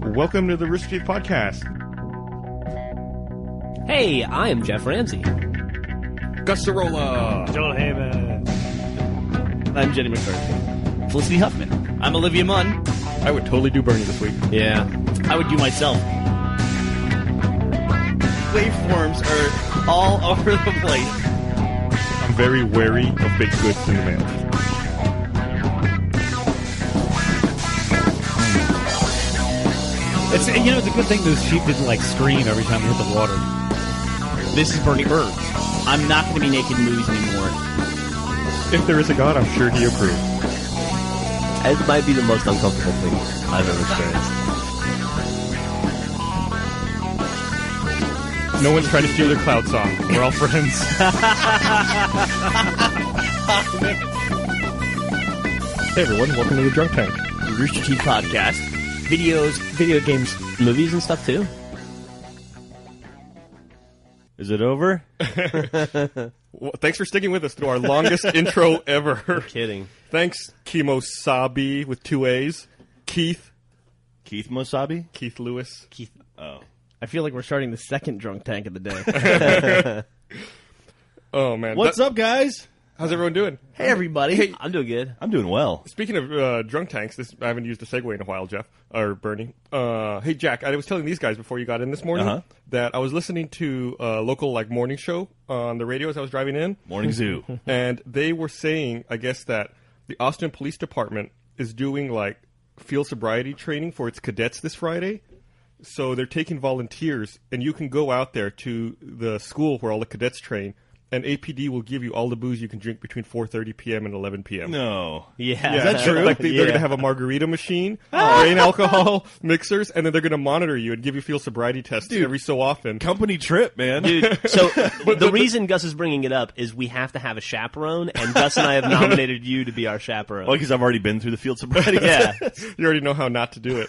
Welcome to the Rooster Teeth podcast. Hey, I am Geoff Ramsey. Gus Sorola. Joel Heyman. I'm Jenny McCarthy. Felicity Huffman. I'm Olivia Munn. I would totally do Burnie this week. Yeah. I would do myself. Waveforms are all over the place. I'm very wary of baked goods in the mail. It's a good thing those sheep didn't scream every time they hit the water. This is Burnie Burns. I'm not going to be naked in movies anymore. If there is a God, I'm sure he approves. It might be the most uncomfortable thing I've ever experienced. No one's trying to steal your cloud song. We're all friends. Hey everyone, welcome to the Drunk Tank. The Rooster Teeth podcast. Videos, video games, movies and stuff too. Is it over? Well, thanks for sticking with us through our longest intro ever. No kidding. Thanks, Kimosabi with 2 A's. Keith Mosabi? Keith Lewis. Keith. Oh. I feel like we're starting the second drunk tank of the day. Oh, man. What's up, guys? How's everyone doing? Hey, everybody. Hey, I'm doing good. I'm doing well. speaking of drunk tanks, I haven't used a segue in a while, Jeff, or Burnie. Hey, Jack, I was telling these guys before you got in this morning that I was listening to a local morning show on the radio as I was driving in. Morning Zoo. And they were saying, I guess, that the Austin Police Department is doing field sobriety training for its cadets this Friday. So they're taking volunteers, and you can go out there to the school where all the cadets train, and APD will give you all the booze you can drink between 4:30 p.m. and 11 p.m. No. Yeah. Is that true? They're going to have a margarita machine, grain alcohol mixers, and then they're going to monitor you and give you field sobriety tests every so often. Company trip, man. Dude, so the reason Gus is bringing it up is we have to have a chaperone, and Gus and I have nominated you to be our chaperone. Well, because I've already been through the field sobriety. Yeah. You already know how not to do it.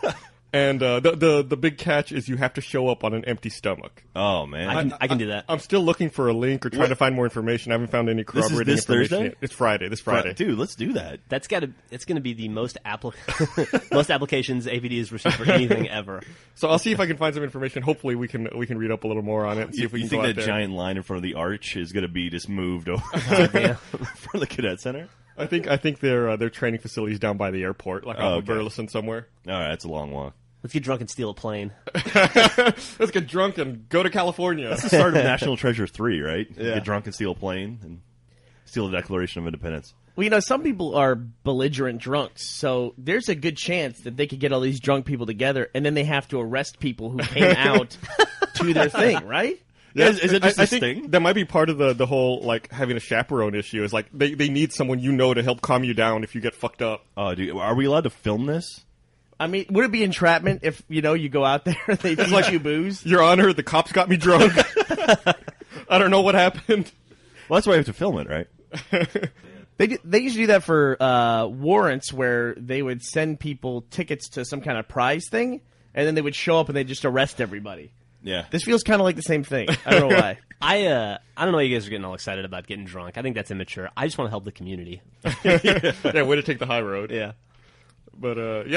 And the big catch is you have to show up on an empty stomach. Oh, man. I can do that. I'm still looking for a link or trying to find more information. I haven't found any corroborating this information Thursday? yet. It's Friday. This Friday. Dude, let's do that. It's going to be the most most applications APD has received for anything ever. So I'll see if I can find some information. Hopefully we can read up a little more on it and see if we You can think go that out there. giant line in front of the arch is going to be just moved over in front of the cadet center? I think their training facilities down by the airport, off of Burleson somewhere. All right, that's a long walk. Let's get drunk and steal a plane. Let's get drunk and go to California. That's the start of National Treasure 3, right? Yeah. Get drunk and steal a plane and steal the Declaration of Independence. Well, some people are belligerent drunks, so there's a good chance that they could get all these drunk people together, and then they have to arrest people who came out to their thing, right? Yeah, Is it just I this think thing? that might be part of the whole having a chaperone issue. Is they need someone to help calm you down if you get fucked up. Oh, dude, are we allowed to film this? I mean, would it be entrapment if, you go out there and they feed you booze? Your Honor, the cops got me drunk. I don't know what happened. Well, that's why we have to film it, right? They used to do that for warrants where they would send people tickets to some kind of prize thing, and then they would show up and they'd just arrest everybody. Yeah. This feels kind of like the same thing. I don't know why. I don't know why you guys are getting all excited about getting drunk. I think that's immature. I just want to help the community. Yeah, way to take the high road. Yeah. But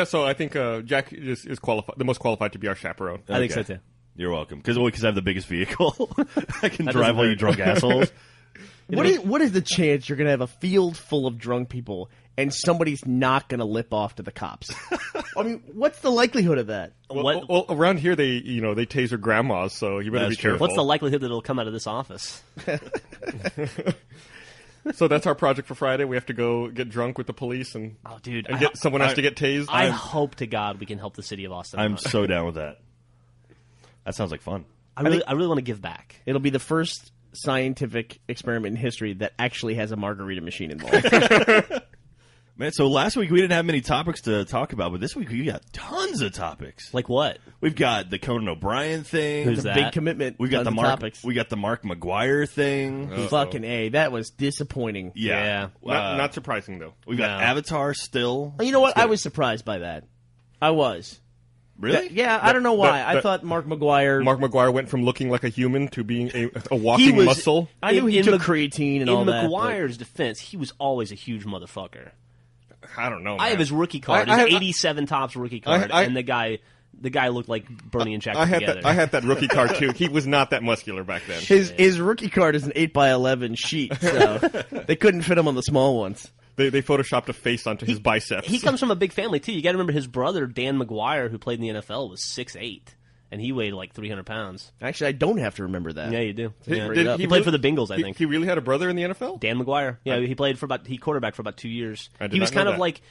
so I think Jack is qualified, the most qualified to be our chaperone. I think so too. You're welcome. Because I have the biggest vehicle. I can That drive doesn't all you hurt. drunk assholes. What is the chance you're going to have a field full of drunk people and somebody's not going to lip off to the cops? I mean, what's the likelihood of that? Well, around here they taser grandmas, so you better That's be true. careful. What's the likelihood that it'll come out of this office? So that's our project for Friday. We have to go get drunk with the police and Oh, dude. someone has to get tased. I hope to God we can help the city of Austin. I'm out. so down with that. That sounds like fun. I really want to give back. It'll be the first scientific experiment in history that actually has a margarita machine involved. Man, so last week we didn't have many topics to talk about, but this week we got tons of topics. Like what? We've got the Conan O'Brien thing. Who's It's a that? big commitment. We've got Tons the of Mark. topics. We got the Mark McGuire thing. Fucking A. That was disappointing. Yeah. Not surprising though. We've got No. Avatar still. You know what? I was surprised by that. I was. Really? Yeah, I don't know why. I that- thought Mark McGuire. Mark McGuire went from looking like a human to being a walking was- muscle. I knew he in took Mc- creatine and In all that. McGuire's defense, he was always a huge motherfucker. I don't know. I have man. his rookie card, I his have- 87 tops rookie card, I- and the guy The guy looked like Burnie and Jack I had together. I had that rookie card too. He was not that muscular back then. His rookie card is an 8x11 sheet, so they couldn't fit him on the small ones. They photoshopped a face onto his biceps. He comes from a big family too. You got to remember his brother Dan McGuire, who played in the NFL, was 6'8", and he weighed like 300 pounds. Actually, I don't have to remember that. Yeah, you do. He- Yeah. did He played for the Bengals, I think. He really had a brother in the NFL? Dan McGuire. Yeah, he played for he quarterbacked for about 2 years. I did He was not know kind of that. like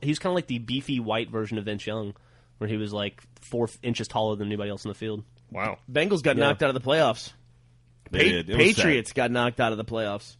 he was kind of like the beefy white version of Vince Young, where he was like 4 inches taller than anybody else in the field. Wow. Bengals got knocked out of the playoffs. They did. It was Patriots got knocked out of the playoffs.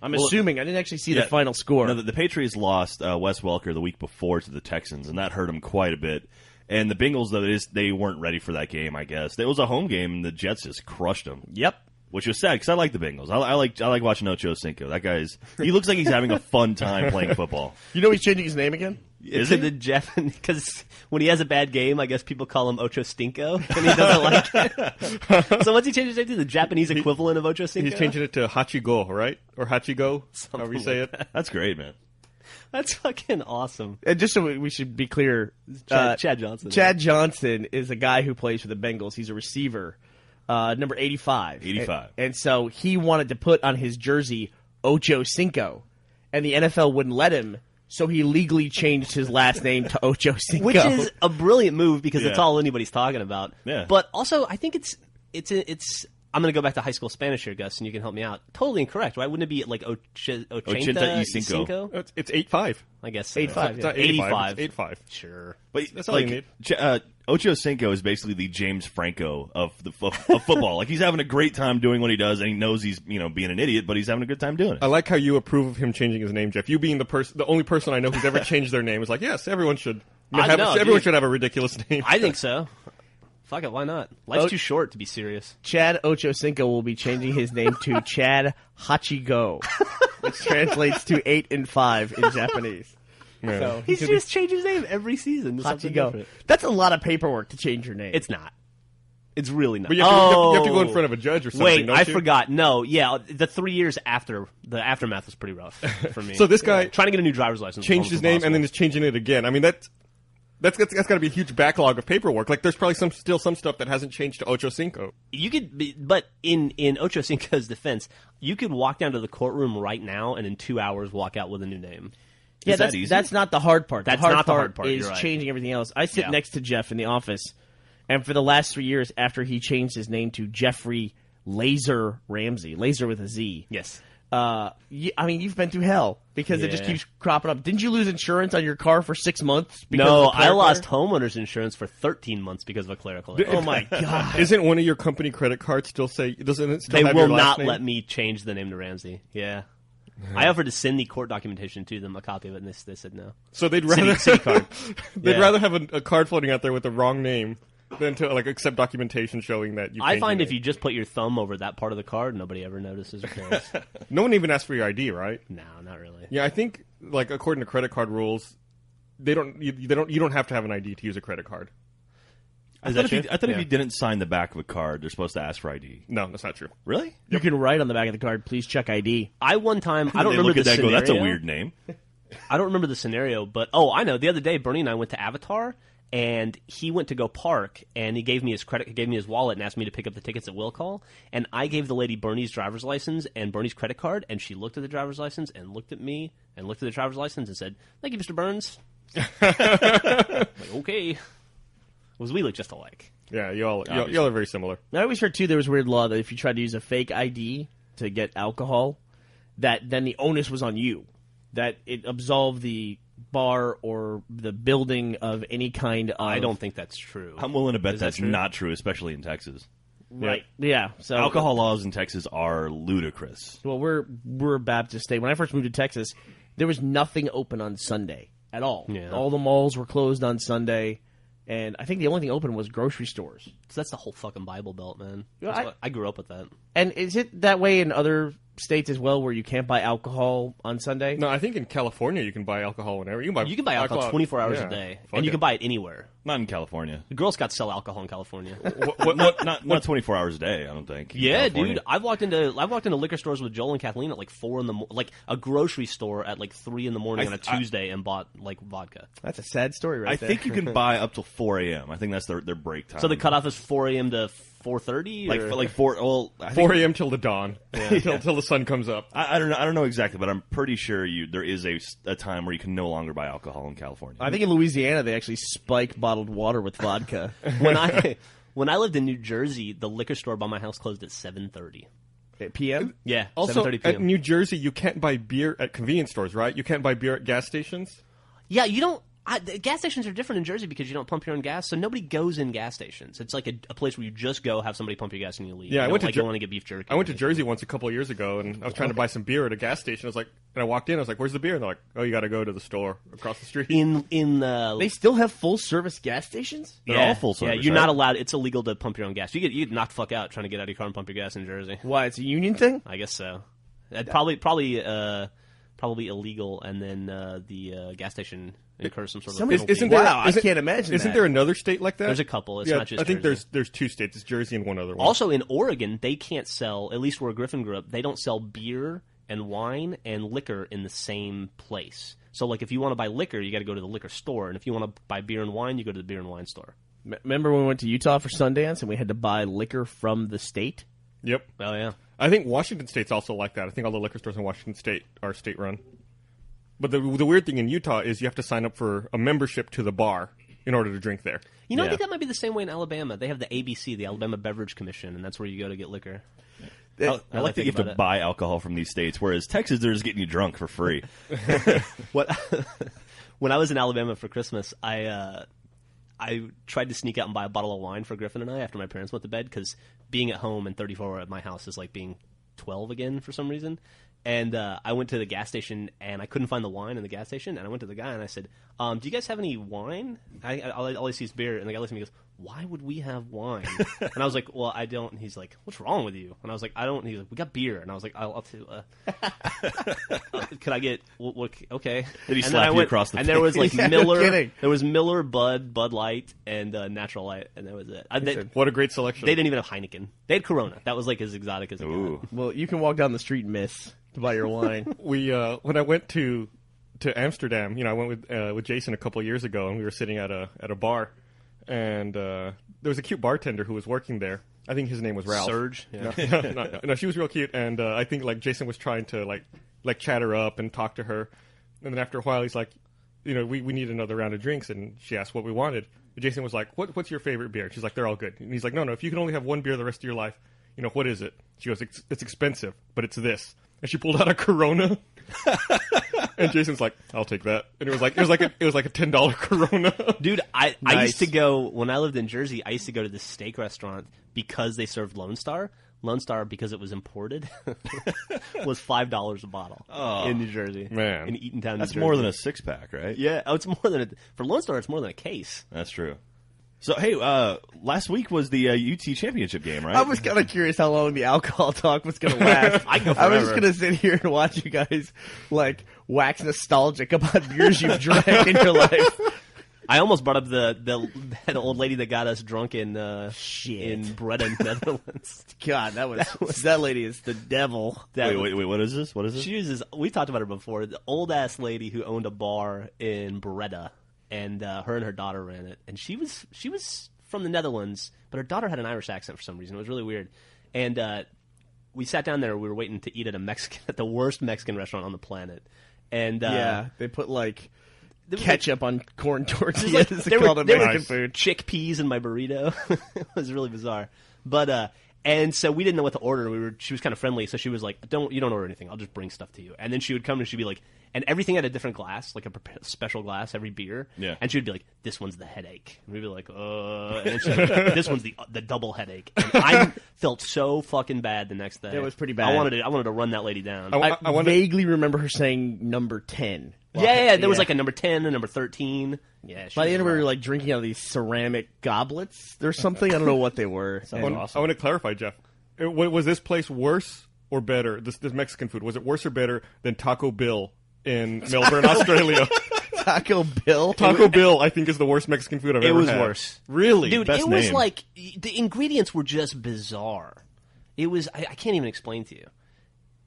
I'm assuming. I didn't actually see the final score. No, the Patriots lost Wes Welker the week before to the Texans, and that hurt them quite a bit. And the Bengals, though, they weren't ready for that game, I guess. It was a home game, and the Jets just crushed them. Yep. Which was sad, because I like the Bengals. I like watching Ocho Cinco. That guy's... He looks like he's having a fun time playing football. You know he's changing his name again? Is to he? the Jeff, because when he has a bad game, I guess people call him Ocho Stinko, and he doesn't like it. So what's he changed his name to? The Japanese equivalent of Ocho Cinco? He's changing it to Hachigo, right? Or Hachigo, however you say it. That's great, man. That's fucking awesome. And just so we should be clear, Chad Johnson. Chad Johnson is a guy who plays for the Bengals. He's a receiver, number 85. 85. And so he wanted to put on his jersey Ocho Cinco, and the NFL wouldn't let him. So he legally changed his last name to Ocho Cinco, Which is a brilliant move because that's Yeah. all anybody's talking about. Yeah. But also, I think it's. I'm going to go back to high school Spanish here, Gus, and you can help me out. Totally incorrect, right? Wouldn't it be like Ochenta Ochenta y y Cinco. Cinco? It's 8-5. I guess 8-5, It's not 85. 85. Sure. But That's all you need. Ocho Cinco is basically the James Franco of football. Like, he's having a great time doing what he does, and he knows he's being an idiot, but he's having a good time doing it. I like how you approve of him changing his name, Jeff. You being the only person I know who's ever changed their name is like, yes, everyone should. Everyone should have a ridiculous name. I think so. Fuck it, why not? Life's too short to be serious. Chad Ocho Cinco will be changing his name to Chad Hachigo, which translates to 8 and 5 in Japanese. Yeah. So He's just changed his name every season to something Hachigo. different. That's a lot of paperwork to change your name. It's not. It's really not. But you have to go in front of a judge or something. Wait, don't I you? forgot. No, yeah, the 3 years after, the aftermath was pretty rough for me. So this guy trying to get a new driver's license. was changed his almost name impossible. and then is changing it again. I mean, that's got to be a huge backlog of paperwork. Like, there's probably still some stuff that hasn't changed to Ocho Cinco. You could, but in Ocho Cinco's defense, you could walk down to the courtroom right now and in 2 hours walk out with a new name. Yeah, Is that that's, easy? that's not the hard part. That's the hard not the part hard part, is you're right. changing everything else. I sit Yeah. next to Jeff in the office, and for the last 3 years, after he changed his name to Jeffrey Laser Ramsey, Laser with a Z. Yes. I mean, you've been through hell because it just Yeah. keeps cropping up. Didn't you lose insurance on your car for 6 months? Because No, of a I clerical lost error? homeowner's insurance for 13 months because of a clerical error. Oh my god! Isn't one of your company credit cards still say? Doesn't it still They have will your last not name? let me change the name to Ramsey. Yeah. I offered to send the court documentation to them, a copy of it, and they said no. So they'd rather City card. they'd Yeah. rather have a card floating out there with the wrong name than to accept documentation showing that you. I changed find your if name. you just put your thumb over that part of the card, nobody ever notices or cares. No one even asks for your ID, right? No, not really. Yeah, I think according to credit card rules, you don't have to have an ID to use a credit card. I thought if you didn't sign the back of a card, they're supposed to ask for ID. No, that's not true. Really? You can write on the back of the card, "Please check ID." I one time, I don't They remember look the at that and scenario. go, that's a weird name. I don't remember the scenario, but I know. The other day, Bernie and I went to Avatar, and he went to go park, and he gave me his wallet, and asked me to pick up the tickets at will call. And I gave the lady Bernie's driver's license and Bernie's credit card, and she looked at the driver's license and looked at me and looked at the driver's license and said, "Thank you, Mr. Burns." Like, okay, because we look just alike. Yeah, y'all are very similar. I always heard too there was a weird law that if you tried to use a fake ID to get alcohol, that then the onus was on you, that it absolved the bar or the building of any kind of. I don't think that's true. I'm willing to bet Is that that's true? not true, especially in Texas. Right. Yeah. So Alcohol laws in Texas are ludicrous. Well, we're a Baptist state. When I first moved to Texas, there was nothing open on Sunday at all. Yeah. All the malls were closed on Sunday, and I think the only thing open was grocery stores. So that's the whole fucking Bible Belt, man. Yeah, That's I grew up with that. And is it that way in other states as well, where you can't buy alcohol on Sunday? No, I think in California you can buy alcohol whenever. You can buy alcohol 24 hours a day, and you can buy it anywhere. Not in California. The Girl Scouts sell alcohol in California. Not 24 hours a day, I don't think. Yeah, dude. I've walked into liquor stores with Joel and Kathleen at like 4 in the like a grocery store at like 3 in the morning on a Tuesday and bought like vodka. That's a sad story, right there. I think you can buy up till 4 a.m. I think that's their break time. So the cutoff is 4 a.m. to 4:30, like 4. Well, I think 4 a.m. till the dawn, till the sun comes up. I don't know exactly, but I'm pretty sure there is a time where you can no longer buy alcohol in California. I think in Louisiana they actually spike bottled water with vodka. When I lived in New Jersey, the liquor store by my house closed at 7:30 p.m. Yeah, Also, 7:30 p.m. at New Jersey, you can't buy beer at convenience stores, right? You can't buy beer at gas stations. Yeah, you don't. The gas stations are different in Jersey because you don't pump your own gas, so nobody goes in gas stations. It's like a place where you just go, have somebody pump your gas, and you leave. Yeah, you I went to you want to get beef jerky. I went to Jersey once a couple of years ago, and I was trying to buy some beer at a gas station. And I walked in, I was like, "Where's the beer?" And they're like, "Oh, you got to go to the store across the street." They still have full service gas stations? They're all full service. Yeah, you're right? not allowed. It's illegal to pump your own gas. You get knocked the fuck out trying to get out of your car and pump your gas in Jersey. Why? It's a union thing? I guess so. Probably illegal, and then the gas station incurs some sort of penalty. I can't imagine. Isn't there another state like that? There's a couple. It's not just I think Jersey. there's 2 states. It's Jersey and one other one. Also in Oregon, they can't sell, at least where Griffin grew up, they don't sell beer and wine and liquor in the same place. So like if you want to buy liquor, you got to go to the liquor store, and if you want to buy beer and wine, you go to the beer and wine store. Remember when we went to Utah for Sundance and we had to buy liquor from the state? Yep. Oh yeah. I think Washington State's also like that. I think all the liquor stores in Washington State are state-run. But the weird thing in Utah is you have to sign up for a membership to the bar in order to drink there. You know, I think that might be the same way in Alabama. They have the ABC, the Alabama Beverage Commission, and that's where you go to get liquor. I like that you have to buy alcohol from these states, whereas Texas, they're just getting you drunk for free. When I was in Alabama for Christmas, I tried to sneak out and buy a bottle of wine for Griffin and I after my parents went to bed, because being at home and 34 at my house is like being 12 again for some reason. And I went to the gas station, and I couldn't find the wine in the gas station. And I went to the guy, and I said, do you guys have any wine? All I see is beer. And the guy looks at me and goes, why would we have wine? And I was like, well, I don't. And he's like, what's wrong with you? And I was like, I don't. And he's like, we got beer. And I was like, I'll could I get, okay. Did he slap you across the face? And there was like Miller. kidding. There was Miller, Bud Light, and Natural Light. And that was it. What a great selection. They didn't even have Heineken. They had Corona. That was like as exotic as it got. Well, you can walk down the street and miss to buy your wine. When I went to Amsterdam, I went with Jason a couple of years ago, and we were sitting at a bar, and there was a cute bartender who was working there. I think his name was Ralph. Serge. Yeah. No, she was real cute, and I think like Jason was trying to like chat her up and talk to her, and then after a while he's like, we need another round of drinks, and she asked what we wanted. And Jason was like, what's your favorite beer? She's like, they're all good. And he's like, no, if you can only have one beer the rest of your life, what is it? She goes, it's expensive, but it's this. And she pulled out a Corona, and Jason's like, "I'll take that." And it was like a $10 Corona. Dude, I used to go when I lived in Jersey. I used to go to this steak restaurant because they served Lone Star. Lone Star, because it was imported, was $5 a bottle in New Jersey. Man, in Eatontown, that's New Jersey. more than a 6-pack, right? Yeah, it's more than for Lone Star. It's more than a case. That's true. So, hey, last week was the UT championship game, right? I was kind of curious how long the alcohol talk was going to last. I was just going to sit here and watch you guys, wax nostalgic about beers you've drank in your life. I almost brought up that old lady that got us drunk in Breda, Netherlands. God, that lady is the devil. Wait, what is this? What is this? We talked about her before. The old-ass lady who owned a bar in Breda. And her and her daughter ran it, and she was from the Netherlands, but her daughter had an Irish accent for some reason. It was really weird. And we sat down there. We were waiting to eat at the worst Mexican restaurant on the planet. And they put ketchup on corn tortillas. They were Mexican food. Chickpeas in my burrito. It was really bizarre. But and so we didn't know what to order. She was kind of friendly, so she was like, you don't order anything. I'll just bring stuff to you. And then she would come and she'd be like, and everything had a different glass, like a special glass, every beer. Yeah. And she would be like, this one's the headache. And we'd be like, And then she'd be like, this one's the double headache. And I felt so fucking bad the next day. It was pretty bad. I wanted to run that lady down. I vaguely remember her saying number 10. Yeah, there was like a number 10, a number 13. Yeah. By the end, we were drinking out of these ceramic goblets or something. I don't know what they were. I want to clarify, Jeff. Was this place worse or better? This Mexican food, was it worse or better than Taco Bill in Melbourne, Australia? Taco Bill? Taco Bill, I think, is the worst Mexican food I've ever had. It was worse. Really? Dude, Best it was name. like, the ingredients were just bizarre. It was, I can't even explain to you.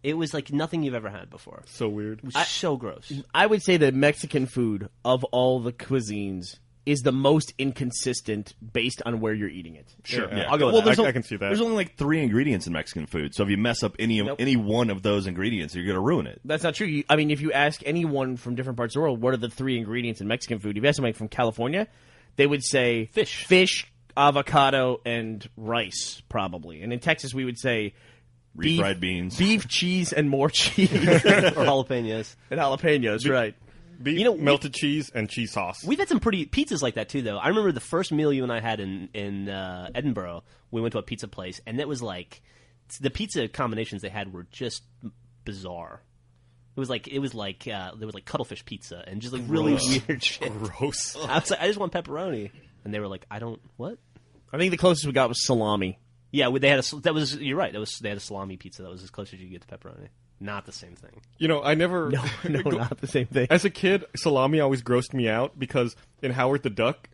It was like nothing you've ever had before. So weird. It was so gross. I would say that Mexican food, of all the cuisines, is the most inconsistent based on where you're eating it. Sure. Yeah. I'll go with Well, that. there's I can see that. There's only like 3 ingredients in Mexican food, so if you mess up any one of those ingredients, you're going to ruin it. That's not true. I mean, if you ask anyone from different parts of the world, what are the 3 ingredients in Mexican food? If you ask somebody from California, they would say fish, avocado, and rice, probably. And in Texas, we would say Refried beans. beef, cheese, and more cheese. Or jalapenos. And jalapenos, right. Beef, You know, melted cheese, and cheese sauce. We've had some pretty pizzas like that too, though. I remember the first meal you and I had in Edinburgh. We went to a pizza place, and it was like the pizza combinations they had were just bizarre. It was like there was like cuttlefish pizza and just like really weird shit. Gross. I was like, I just want pepperoni, and they were like, I don't what? I think the closest we got was salami. Yeah, they had you're right. They had a salami pizza that was as close as you get to pepperoni. Not the same thing. You know, I never... No, not the same thing. As a kid, salami always grossed me out because in Howard the Duck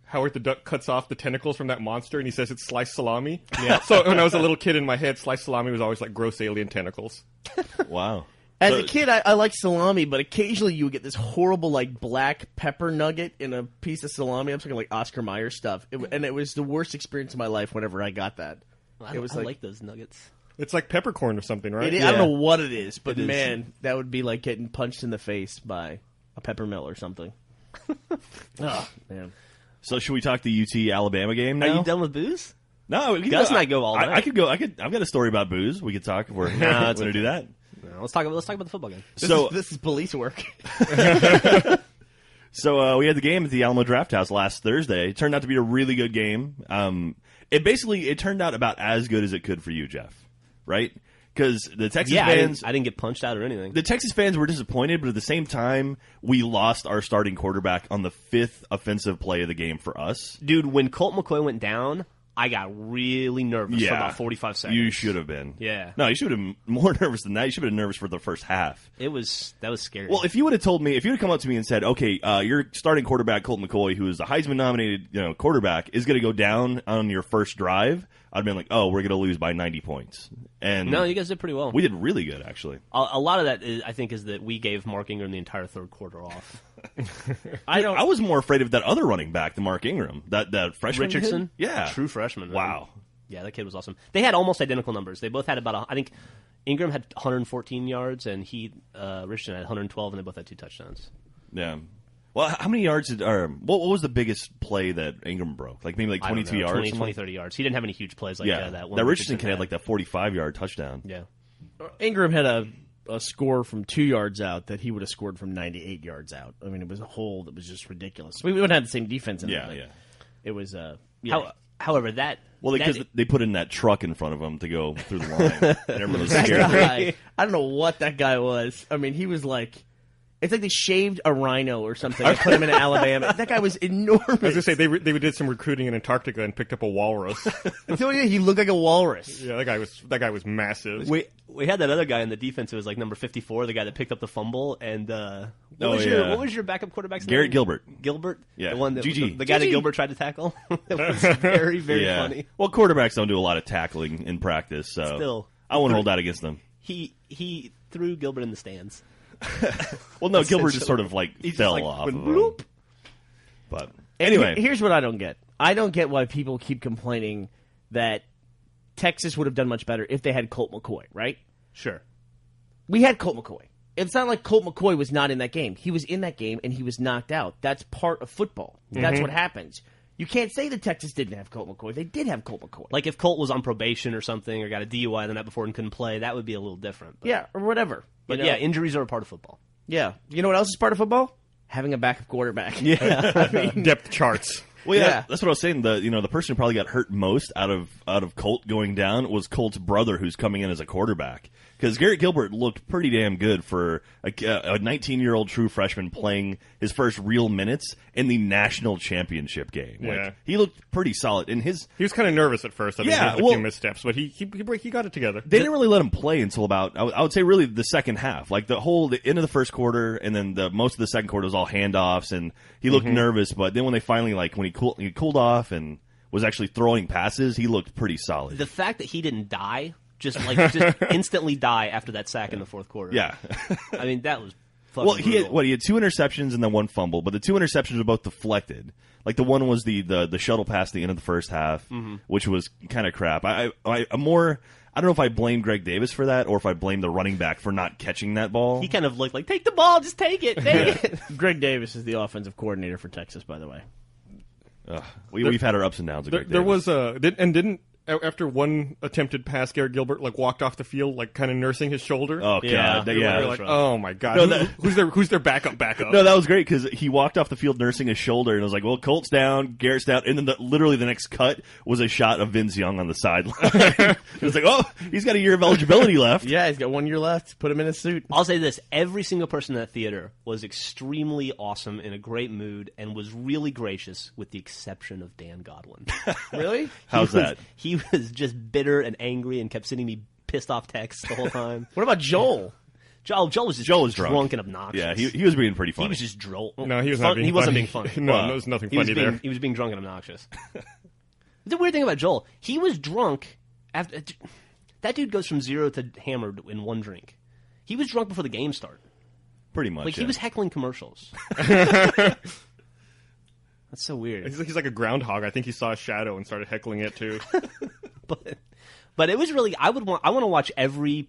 cuts off the tentacles from that monster and he says it's sliced salami. Yeah. So when I was a little kid in my head, sliced salami was always like gross alien tentacles. Wow. As a kid, I liked salami, but occasionally you would get this horrible, like, black pepper nugget in a piece of salami. I'm talking like Oscar Mayer stuff. And it was the worst experience of my life whenever I got that. I like those nuggets. It's like peppercorn or something, right? I don't know what it is, but It is. man, that would be like getting punched in the face by a peppermill or something. Oh, man. So should we talk the UT Alabama game now? Are you done with booze? No, we can Gus go, and I go all night. I could go. I've got a story about booze. We could talk if we're going to do that. No, let's talk about the football game. This is police work. So we had the game at the Alamo Draft House last Thursday. It turned out to be a really good game. It turned out about as good as it could for you, Jeff. Right? Because the Texas fans... I didn't get punched out or anything. The Texas fans were disappointed, but at the same time, we lost our starting quarterback on the 5th offensive play of the game for us. Dude, when Colt McCoy went down, I got really nervous for about 45 seconds. You should have been. Yeah. No, you should have been more nervous than that. You should have been nervous for the first half. That was scary. Well, if you would have told me, if you would have come up to me and said, okay, your starting quarterback, Colt McCoy, who is the Heisman-nominated quarterback, is going to go down on your first drive, I'd have been like, oh, we're going to lose by 90 points. And no, you guys did pretty well. we did really good, actually. A lot of that, I think, is that we gave Mark Ingram the entire third quarter off. I was more afraid of that other running back than Mark Ingram, that freshman Richardson? kid. Yeah. True freshman. Man. Wow. Yeah, that kid was awesome. They had almost identical numbers. They both had I think Ingram had 114 yards, and Richardson had 112, and they both had 2 touchdowns. Yeah. Well, how many yards what was the biggest play that Ingram broke? Like maybe like 22 yards? 20, 30 yards. He didn't have any huge plays like that. That Richardson kid had like that 45-yard touchdown. Yeah. Ingram had a score from 2 yards out that he would have scored from 98 yards out. I mean, it was a hole that was just ridiculous. We wouldn't have the same defense in Yeah, it. yeah. It was, However, that... Well, because they put in that truck in front of him to go through the line. And everyone was that scared. guy, I don't know what that guy was. I mean, he was like... It's like they shaved a rhino or something and put him in Alabama. That guy was enormous. I was going to say, they did some recruiting in Antarctica and picked up a walrus. I'm telling you, he looked like a walrus. Yeah, that guy was massive. We had that other guy in the defense who was like number 54, the guy that picked up the fumble. And what was your backup quarterback's name? Garrett Gilbert. Gilbert? Yeah. The one that GG. the guy that Gilbert tried to tackle. It was very, very funny. Well, quarterbacks don't do a lot of tackling in practice, so Still. I won't hold out against them. He threw Gilbert in the stands. Well, no, Gilbert just sort of like fell like, off. went Of him. bloop. But And anyway, here's what I don't get. I don't get why people keep complaining that Texas would have done much better if they had Colt McCoy, right? Sure. We had Colt McCoy. It's not like Colt McCoy was not in that game. He was in that game, and he was knocked out. That's part of football. That's what happens. You can't say that Texas didn't have Colt McCoy. They did have Colt McCoy. Like if Colt was on probation or something or got a DUI the night before and couldn't play, that would be a little different. But, Yeah, or whatever. But You know? yeah, injuries are a part of football. Yeah. You know what else is part of football? Having a backup quarterback. Yeah. I mean, Depth charts. well, yeah, Yeah. that's what I was saying. The person who probably got hurt most out of Colt going down was Colt's brother, who's coming in as a quarterback. because Garrett Gilbert looked pretty damn good for a 19-year-old true freshman playing his first real minutes in the national championship game. Yeah. Like, he looked pretty solid. And he was kind of nervous at first. I think he had a few missteps, but he got it together. They didn't really let him play until about, I would say, really the second half. Like the end of the first quarter, and then most of the second quarter was all handoffs, and he looked nervous. But then when they finally, when he cooled off and was actually throwing passes, he looked pretty solid. The fact that he didn't die, just instantly die after that sack in the fourth quarter. Yeah. I mean, that was fucking brutal. He had 2 interceptions and then 1 fumble, but the 2 interceptions were both deflected. Like the one was the shuttle pass at the end of the first half, which was kind of crap. I'm more, I don't know if I blame Greg Davis for that or if I blame the running back for not catching that ball. He kind of looked like, take the ball, just take it. Take it. Greg Davis is the offensive coordinator for Texas, by the way. We've had our ups and downs with Greg Davis. There was after one attempted pass, Garrett Gilbert walked off the field kind of nursing his shoulder. Oh god, yeah. Like, oh my god, who's their backup? No, that was great because he walked off the field nursing his shoulder, and I was like, well, Colt's down, Garrett's down, and then literally the next cut was a shot of Vince Young on the sideline. It was like, oh, he's got a year of eligibility left. Yeah, he's got 1 year left. Put him in a suit. I'll say this: every single person in that theater was extremely awesome, in a great mood, and was really gracious, with the exception of Dan Godwin. Really? How's that? He was just bitter and angry and kept sending me pissed off texts the whole time. What about Joel? Joel was just drunk and obnoxious. Yeah, he was being pretty funny. He was just droll. No, he was not being He wasn't funny. being funny. No, there was nothing funny there. He was being drunk and obnoxious. The weird thing about Joel, he was drunk after. That dude goes from 0 to hammered in 1 drink. He was drunk before the game started. Pretty much. He was heckling commercials. That's so weird. He's like a groundhog. I think he saw a shadow and started heckling it too. But it was really. I want to watch every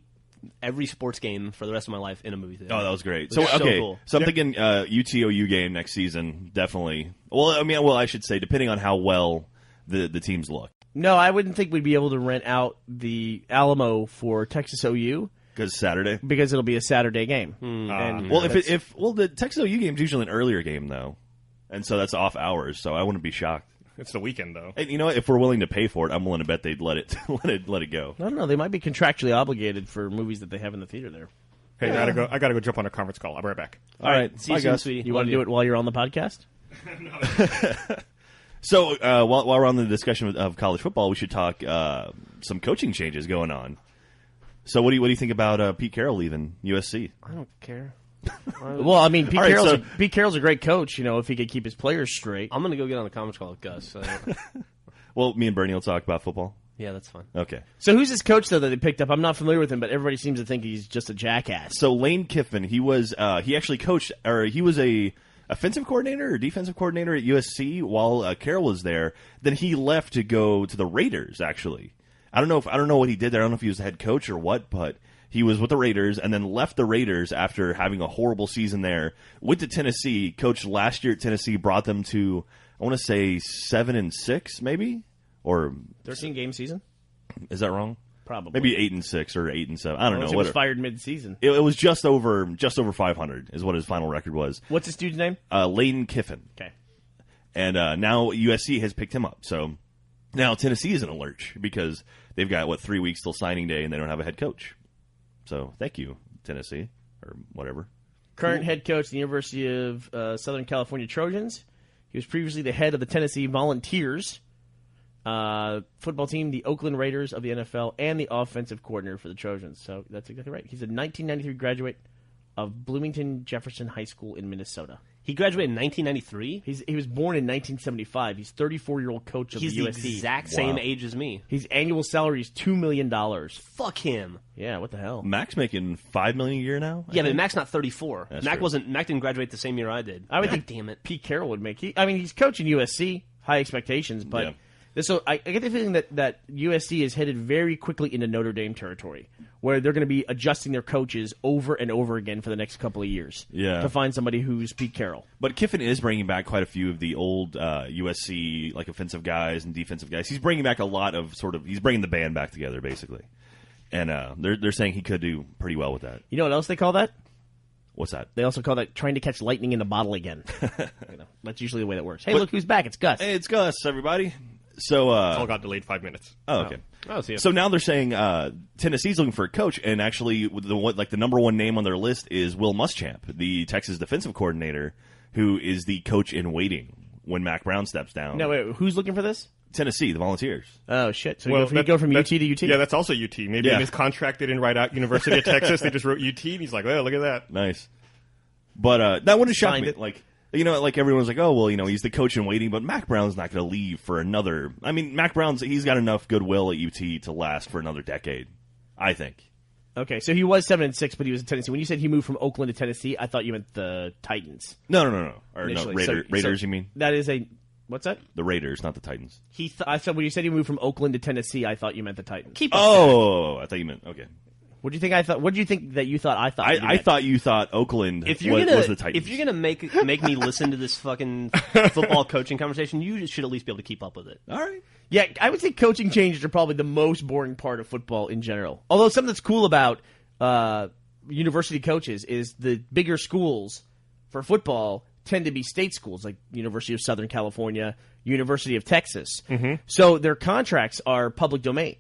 sports game for the rest of my life in a movie theater. Oh, that was great. So cool. So I'm thinking UTOU game next season, definitely. Well, I should say, depending on how well the teams look. No, I wouldn't think we'd be able to rent out the Alamo for Texas OU. Because Saturday? Because it'll be a Saturday game. The Texas OU game's usually an earlier game, though. And so that's off hours, so I wouldn't be shocked. It's the weekend, though. And you know what? If we're willing to pay for it, I'm willing to bet they'd let it go. I don't know. They might be contractually obligated for movies that they have in the theater there. Hey, I gotta go jump on a conference call. I'll be right back. All right. See you soon, sweetie. You want to do it while you're on the podcast? So while we're on the discussion of college football, we should talk some coaching changes going on. So what do you think about Pete Carroll leaving USC? I don't care. Well, I mean, Pete Carroll's a great coach. If he could keep his players straight. I'm going to go get on a conference call with Gus. So. Well, me and Burnie will talk about football. Yeah, that's fine. Okay. So who's this coach, though, that they picked up? I'm not familiar with him, but everybody seems to think he's just a jackass. So Lane Kiffin, he actually coached, or he was a offensive coordinator or defensive coordinator at USC while Carroll was there. Then he left to go to the Raiders, actually. I don't know what he did there. I don't know if he was the head coach or what, but he was with the Raiders and then left the Raiders after having a horrible season there. Went to Tennessee, coached last year at Tennessee, brought them to, I want to say 7-6 maybe, or 13-game season. Is that wrong? Probably. Maybe 8-6 or 8-7. I don't know. He was fired mid-season. It was just over 500 is what his final record was. What's his dude's name? Lane Kiffin. Okay. And now USC has picked him up. So now Tennessee is in a lurch because they've got 3 weeks till signing day and they don't have a head coach. So thank you, Tennessee, or whatever. Current head coach of the University of Southern California Trojans. He was previously the head of the Tennessee Volunteers football team, the Oakland Raiders of the NFL, and the offensive coordinator for the Trojans. So that's exactly right. He's a 1993 graduate of Bloomington Jefferson High School in Minnesota. He graduated in 1993? He was born in 1975. He's 34-year-old coach of the USC. He's the exact same age as me. His annual salary is $2 million. Fuck him. Yeah, what the hell? Mac's making $5 million a year now. Yeah, but Mac's not 34. That's Mac true. didn't graduate the same year I did. I would think damn it. Pete Carroll would make. He's coaching USC, high expectations, but. Yeah. So I get the feeling that USC is headed very quickly into Notre Dame territory, where they're going to be adjusting their coaches over and over again for the next couple of years to find somebody who's Pete Carroll. But Kiffin is bringing back quite a few of the old USC offensive guys and defensive guys. He's bringing back a lot of he's bringing the band back together basically, and they're saying he could do pretty well with that. You know what else they call that? What's that? They also call that trying to catch lightning in a bottle again. That's usually the way that works. Hey, look who's back! It's Gus. Hey, it's Gus, everybody. So all got delayed 5 minutes. oh, okay. Oh, see. So now they're saying Tennessee's looking for a coach, and actually, the number one name on their list is Will Muschamp, the Texas defensive coordinator, who is the coach in waiting when Mac Brown steps down. No, wait, who's looking for this? Tennessee, the Volunteers. Oh, shit. So you go from UT to UT? Yeah, that's also UT. Maybe Yeah. in his contract they didn't write out University of Texas. They just wrote UT, and he's like, "Oh, look at that." Nice. But that wouldn't shock Signed me. it. Like, like everyone's like, oh, well, he's the coach in waiting, but Mac Brown's not going to leave for another. I mean, Mac he's got enough goodwill at UT to last for another decade, I think. Okay, so he was 7-6, but he was in Tennessee. When you said he moved from Oakland to Tennessee, I thought you meant the Titans. No. Or initially. no, Raiders, So you mean? That is a... What's that? The Raiders, not the Titans. I said when you said he moved from Oakland to Tennessee, I thought you meant the Titans. Keep up. Oh, I thought you meant, okay. What do you think I thought? What do you think that you thought I thought? I thought you thought Oakland If you're was the Titans. if you're gonna make me listen to this fucking football coaching conversation, you should at least be able to keep up with it. All right. Yeah, I would say coaching changes are probably the most boring part of football in general. Although something that's cool about university coaches is the bigger schools for football tend to be state schools, like University of Southern California, University of Texas. Mm-hmm. So their contracts are public domain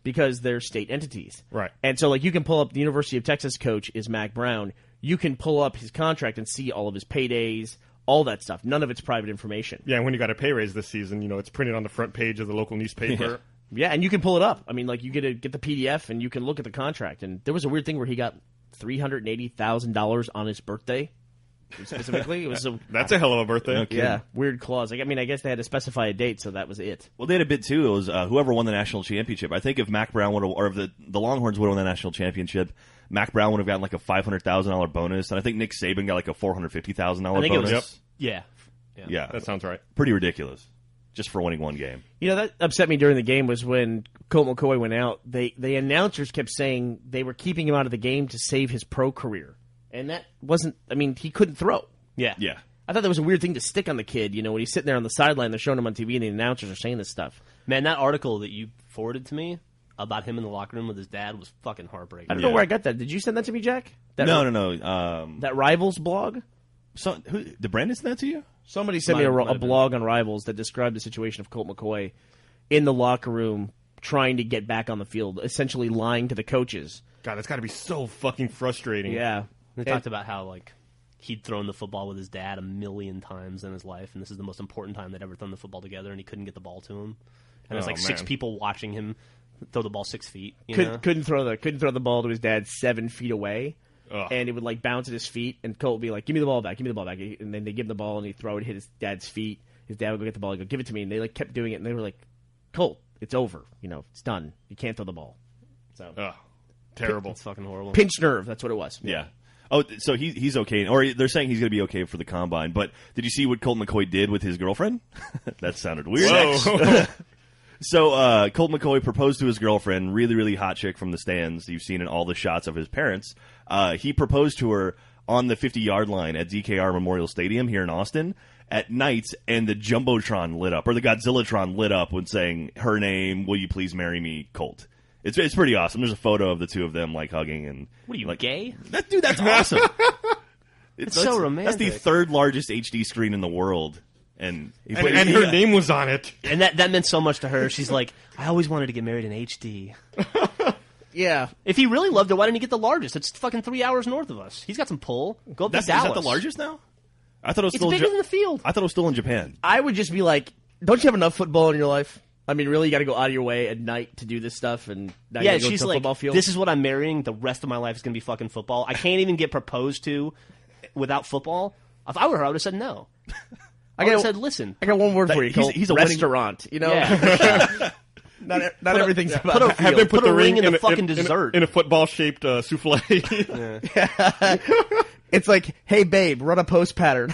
because they're state entities. Right. And so, like, you can pull up the University of Texas coach is Mac Brown. You can pull up his contract and see all of his paydays, all that stuff. None of it's private information. Yeah, and when you got a pay raise this season, it's printed on the front page of the local newspaper. Yeah, and you can pull it up. I mean, like, you get the PDF and you can look at the contract. And there was a weird thing where he got $380,000 on his birthday. Specifically, it was That's a hell of a birthday. Okay. yeah, weird clause. Like, I mean, I guess they had to specify a date, so that was it. Well, they had a bit too. It was whoever won the national championship. I think if Mac Brown would have, or if the Longhorns would have won the national championship, Mac Brown would have gotten like a $500,000 bonus, and I think Nick Saban got like a $450,000 bonus. It was, Yep. Yeah. That sounds right. Pretty ridiculous, just for winning one game. You know, that upset me during the game was when Colt McCoy went out. The announcers kept saying they were keeping him out of the game to save his pro career. And that wasn't, I mean, he couldn't throw. Yeah. I thought that was a weird thing to stick on the kid. When he's sitting there on the sideline, they're showing him on TV, and the announcers are saying this stuff. Man, that article that you forwarded to me about him in the locker room with his dad was fucking heartbreaking. I don't know where I got that. Did you send that to me, Jack? No. That Rivals blog? Did Brandon send that to you? Somebody sent me a blog on Rivals that described the situation of Colt McCoy in the locker room trying to get back on the field, essentially lying to the coaches. God, that's got to be so fucking frustrating. Yeah. They talked about how, like, he'd thrown the football with his dad 1,000,000 times in his life, and this is the most important time they'd ever thrown the football together, and he couldn't get the ball to him. And there's like 6 people watching him throw the ball 6 feet. Couldn't throw the ball to his dad 7 feet away. Ugh. And it would like bounce at his feet, and Colt would be like, "Give me the ball back, and then they give him the ball, and he'd throw it, hit his dad's feet. His dad would go get the ball, he'd go, "Give it to me," and they like kept doing it, and they were like, "Colt, it's over, it's done. You can't throw the ball." So Terrible. It's fucking horrible. pinched nerve, that's what it was. Yeah. Oh, so he's okay, or they're saying he's going to be okay for the combine. But did you see what Colt McCoy did with his girlfriend? That sounded weird. Whoa. So Colt McCoy proposed to his girlfriend, really, really hot chick from the stands. You've seen in all the shots of his parents. He proposed to her on the 50-yard line at DKR Memorial Stadium here in Austin at night, and the Jumbotron lit up, or the Godzillatron lit up when saying her name, "Will you please marry me, Colt?" It's pretty awesome. There's a photo of the two of them like hugging and. What are you, like, gay? That's awesome. It's so romantic. That's the third largest HD screen in the world. And her name was on it. And that meant so much to her. She's like, I always wanted to get married in HD. Yeah. If he really loved her, why didn't he get the largest? It's fucking 3 hours north of us. He's got some pull. Go up to Is Dallas. that the largest now? I thought it was It's still bigger than the field. I thought it was still in Japan. I would just be like, don't you have enough football in your life? I mean, really, you got to go out of your way at night to do this stuff, and now you Yeah, gotta go she's to a like, football field. this is what I'm marrying. The rest of my life is going to be fucking football. I can't even get proposed to without football. If I were her, I would have said no. I would have said, listen. I got one word for you. He's a winning- restaurant. Yeah. Not everything's about put a- the Have field. them put the ring in the fucking dessert. in a football-shaped souffle. It's like, hey, babe, run a post pattern.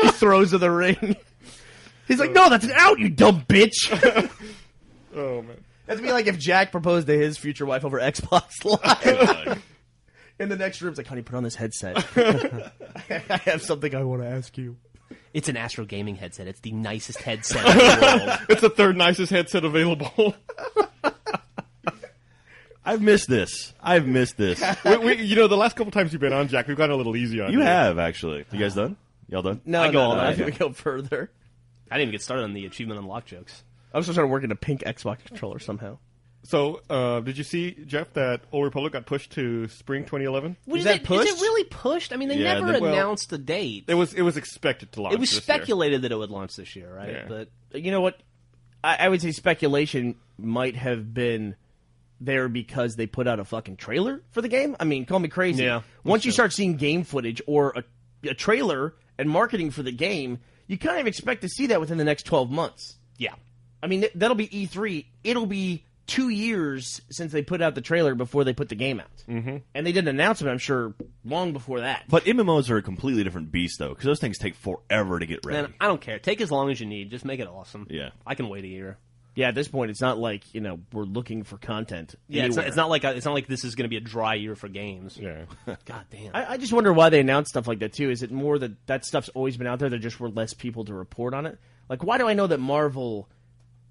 He throws to the ring. He's like, no, that's an out, you dumb bitch. Oh man. That'd be like if Jack proposed to his future wife over Xbox Live. In the next room, it's like, honey, put on this headset. I have something I want to ask you. It's an Astro Gaming headset. It's the nicest headset in the world. It's the third nicest headset available. I've missed this. The last couple times you've been on, Jack, we've gotten a little easy on You you. have, actually. You guys done? Y'all done? No, I go all night. I think we go further. I didn't even get started on the achievement unlock jokes. I'm still trying to work in a pink Xbox controller somehow. So, did you see, Jeff, that Old Republic got pushed to spring 2011? Is that pushed? Is it really pushed? I mean, they never announced the date. It was expected to launch. It was this speculated year. that it would launch this year, right? Yeah. But You know what? I would say speculation might have been there because they put out a fucking trailer for the game. I mean, call me crazy. Yeah, Once you start seeing game footage or a trailer and marketing for the game, you kind of expect to see that within the next 12 months. yeah, I mean, that'll be E3. It'll be 2 years since they put out the trailer before they put the game out. Mm-hmm. And they did an announcement, I'm sure, long before that. But MMOs are a completely different beast, though, because those things take forever to get ready. man, I don't care. Take as long as you need. Just make it awesome. Yeah. I can wait a year. Yeah, at this point, it's not like, we're looking for content. Yeah, anywhere. it's not like this is going to be a dry year for games. Yeah. God damn. I just wonder why they announced stuff like that, too. Is it more that stuff's always been out there, there just were less people to report on it? Like, why do I know that Marvel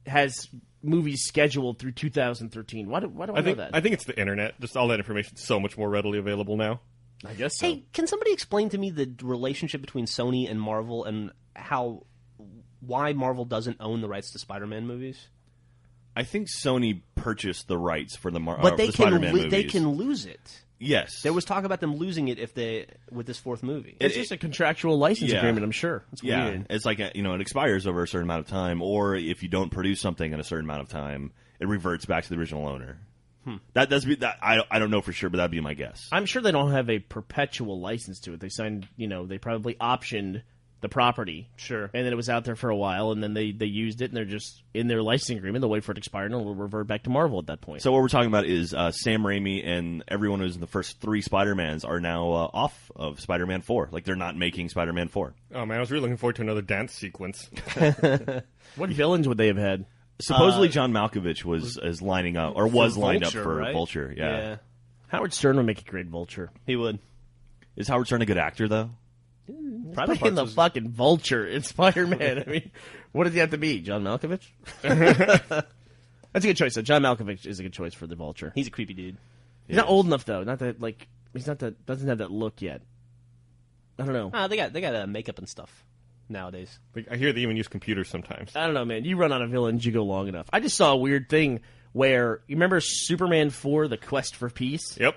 has movies scheduled through 2013? Why do I know that? I think it's the internet. Just all that information is so much more readily available now. I guess so. Hey, can somebody explain to me the relationship between Sony and Marvel and why Marvel doesn't own the rights to Spider-Man movies? I think Sony purchased the rights for the But they the Spider-Man movies. they can lose it. Yes. There was talk about them losing it with this fourth movie. It's just a contractual license Yeah. agreement, I'm sure. That's Yeah, weird. it's like it expires over a certain amount of time, or if you don't produce something in a certain amount of time, it reverts back to the original owner. I don't know for sure, but that'd be my guess. I'm sure they don't have a perpetual license to it. They signed, they probably optioned the property. Sure. And then it was out there for a while, and then they used it, and they're just in their licensing agreement. They'll wait for it to expire, and it'll revert back to Marvel at that point. So what we're talking about is Sam Raimi and everyone who's in the first 3 Spider-Mans are now off of Spider-Man 4. Like, they're not making Spider-Man 4. Oh man, I was really looking forward to another dance sequence. What villains would they have had? Supposedly John Malkovich was lined up Vulture, for right? Vulture. Yeah. Howard Stern would make a great Vulture. He would. Is Howard Stern a good actor, though? Private Playing the Parts was- fucking Vulture in Spider-Man. I mean, what does he have to be? John Malkovich? That's a good choice, though. John Malkovich is a good choice for the Vulture. He's a creepy dude. He's not old enough, though. Not that, doesn't have that look yet. I don't know. They got makeup and stuff nowadays. Like, I hear they even use computers sometimes. I don't know, man. You run out of villains, you go long enough. I just saw a weird thing where, you remember Superman 4, The Quest for Peace? Yep.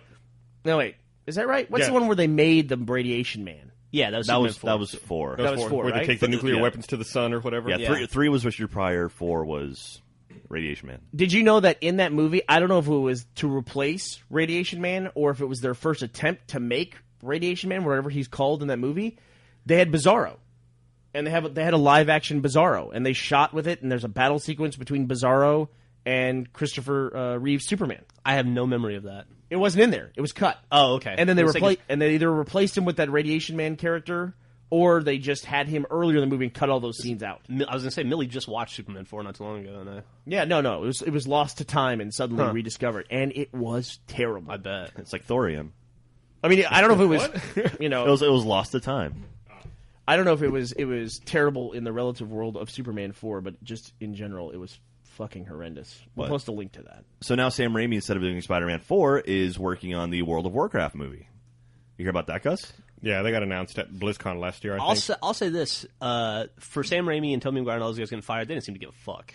No, wait. Is that right? What's Yeah. the one where they made the Radiation Man? Yeah, that was That was Superman 4. 4. That was four, where right? they take the nuclear Yeah. weapons to the sun or whatever. Yeah, Yeah. 3 was Richard Pryor, 4 was Radiation Man. Did you know that in that movie, I don't know if it was to replace Radiation Man or if it was their first attempt to make Radiation Man, whatever he's called in that movie, they had Bizarro. And they had a live action Bizarro, and they shot with it, and there's a battle sequence between Bizarro and Christopher Reeve's Superman. I have no memory of that. It wasn't in there; it was cut. Oh, okay. And then they It was like they either replaced him with that Radiation Man character, or they just had him earlier in the movie and cut all those scenes out. I was gonna say Millie just watched Superman 4 not too long ago, and No, it was lost to time and suddenly rediscovered, and it was terrible. I bet. It's like Thorium. I mean, I don't know if it was, It was lost to time. I don't know if it was terrible in the relative world of Superman 4, but just in general, it was fucking horrendous. We'll What? post a link to that. So now Sam Raimi, instead of doing Spider-Man 4, is working on the World of Warcraft movie. You hear about that, Gus? Yeah, they got announced at BlizzCon last year, I I'll think. say this: for Sam Raimi and Tobey Maguire and all those guys getting fired, they didn't seem to give a fuck.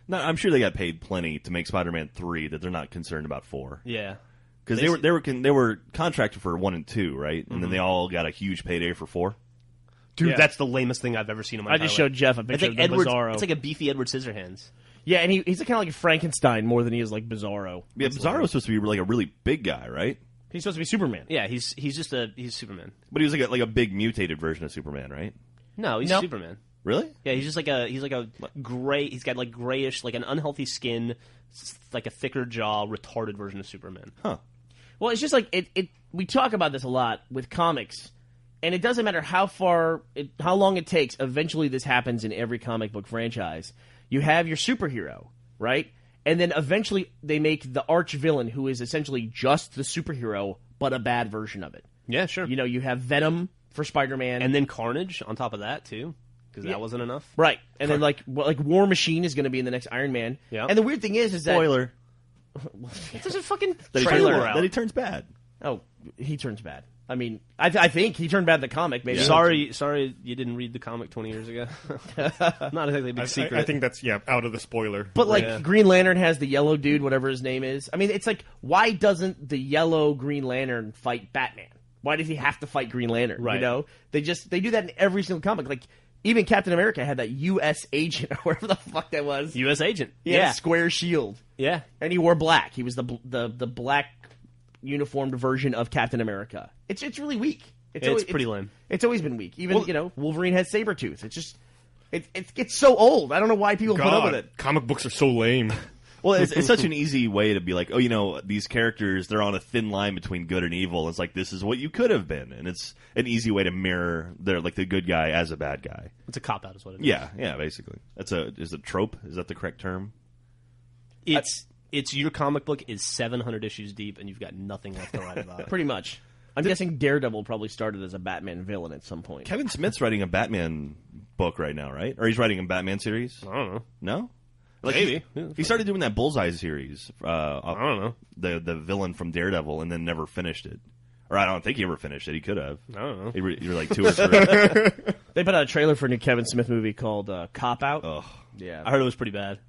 No, I'm sure they got paid plenty to make Spider-Man 3 that they're not concerned about 4. Yeah, Because they were contracted for 1 and 2, right? And then they all got a huge payday for 4. dude, Yeah. that's the lamest thing I've ever seen in my I entire just showed life. Jeff a It's picture like of the Edward. Bizarro. It's like a beefy Edward Scissorhands. Yeah, and he's kind of like Frankenstein more than he is like Bizarro. Yeah, Bizarro was supposed to be like a really big guy, right? He's supposed to be Superman. Yeah, he's Superman. But he was like a big mutated version of Superman, right? No, he's Nope. Superman. Really? Yeah, he's just like a gray. He's got like grayish, like an unhealthy skin, like a thicker jaw, retarded version of Superman. Huh. Well, it's just like it. We talk about this a lot with comics, and it doesn't matter how long it takes. Eventually, this happens in every comic book franchise. You have your superhero, right? And then eventually, they make the arch villain, who is essentially just the superhero, but a bad version of it. Yeah, sure. You have Venom for Spider-Man, And then Carnage on top of that too, because Yeah. that wasn't enough. right? And then like War Machine is going to be in the next Iron Man. Yeah. And the weird thing is that Spoiler. There's a fucking That trailer he, out. that he turns bad. oh, he turns bad. I mean, I think he turned bad in the comic. Maybe. Yeah. Sorry, you didn't read the comic 20 years ago. Not exactly a big secret. I think that's out of the spoiler. But like Green Lantern has the yellow dude, whatever his name is. I mean, it's like, why doesn't the yellow Green Lantern fight Batman? Why does he have to fight Green Lantern? Right. You know, they do that in every single comic. Like even Captain America had that U.S. agent or whatever the fuck that was. U.S. agent. He had a square shield. Yeah, and he wore black. He was the black uniformed version of Captain America. It's really weak. It's pretty lame. It's always been weak. Even Wolverine has Sabretooth. It's just it's so old. I don't know why people put up with it. Comic books are so lame. Well, it's such an easy way to be like, oh, these characters, they're on a thin line between good and evil. It's like, this is what you could have been, and it's an easy way to mirror the good guy as a bad guy. It's a cop out, is what it is. Yeah, basically. Is it trope? Is that the correct term? It's your comic book is 700 issues deep, and you've got nothing left to write about it. Pretty much. I'm guessing Daredevil probably started as a Batman villain at some point. Kevin Smith's writing a Batman book right now, right? Or he's writing a Batman series? I don't know. No? Maybe. He started doing that Bullseye series. I don't know. The villain from Daredevil, and then never finished it. Or I don't think he ever finished it. He could have. I don't know. He were like 2 or 3. They put out a trailer for a new Kevin Smith movie called Cop Out. Ugh. Yeah. I heard it was pretty bad.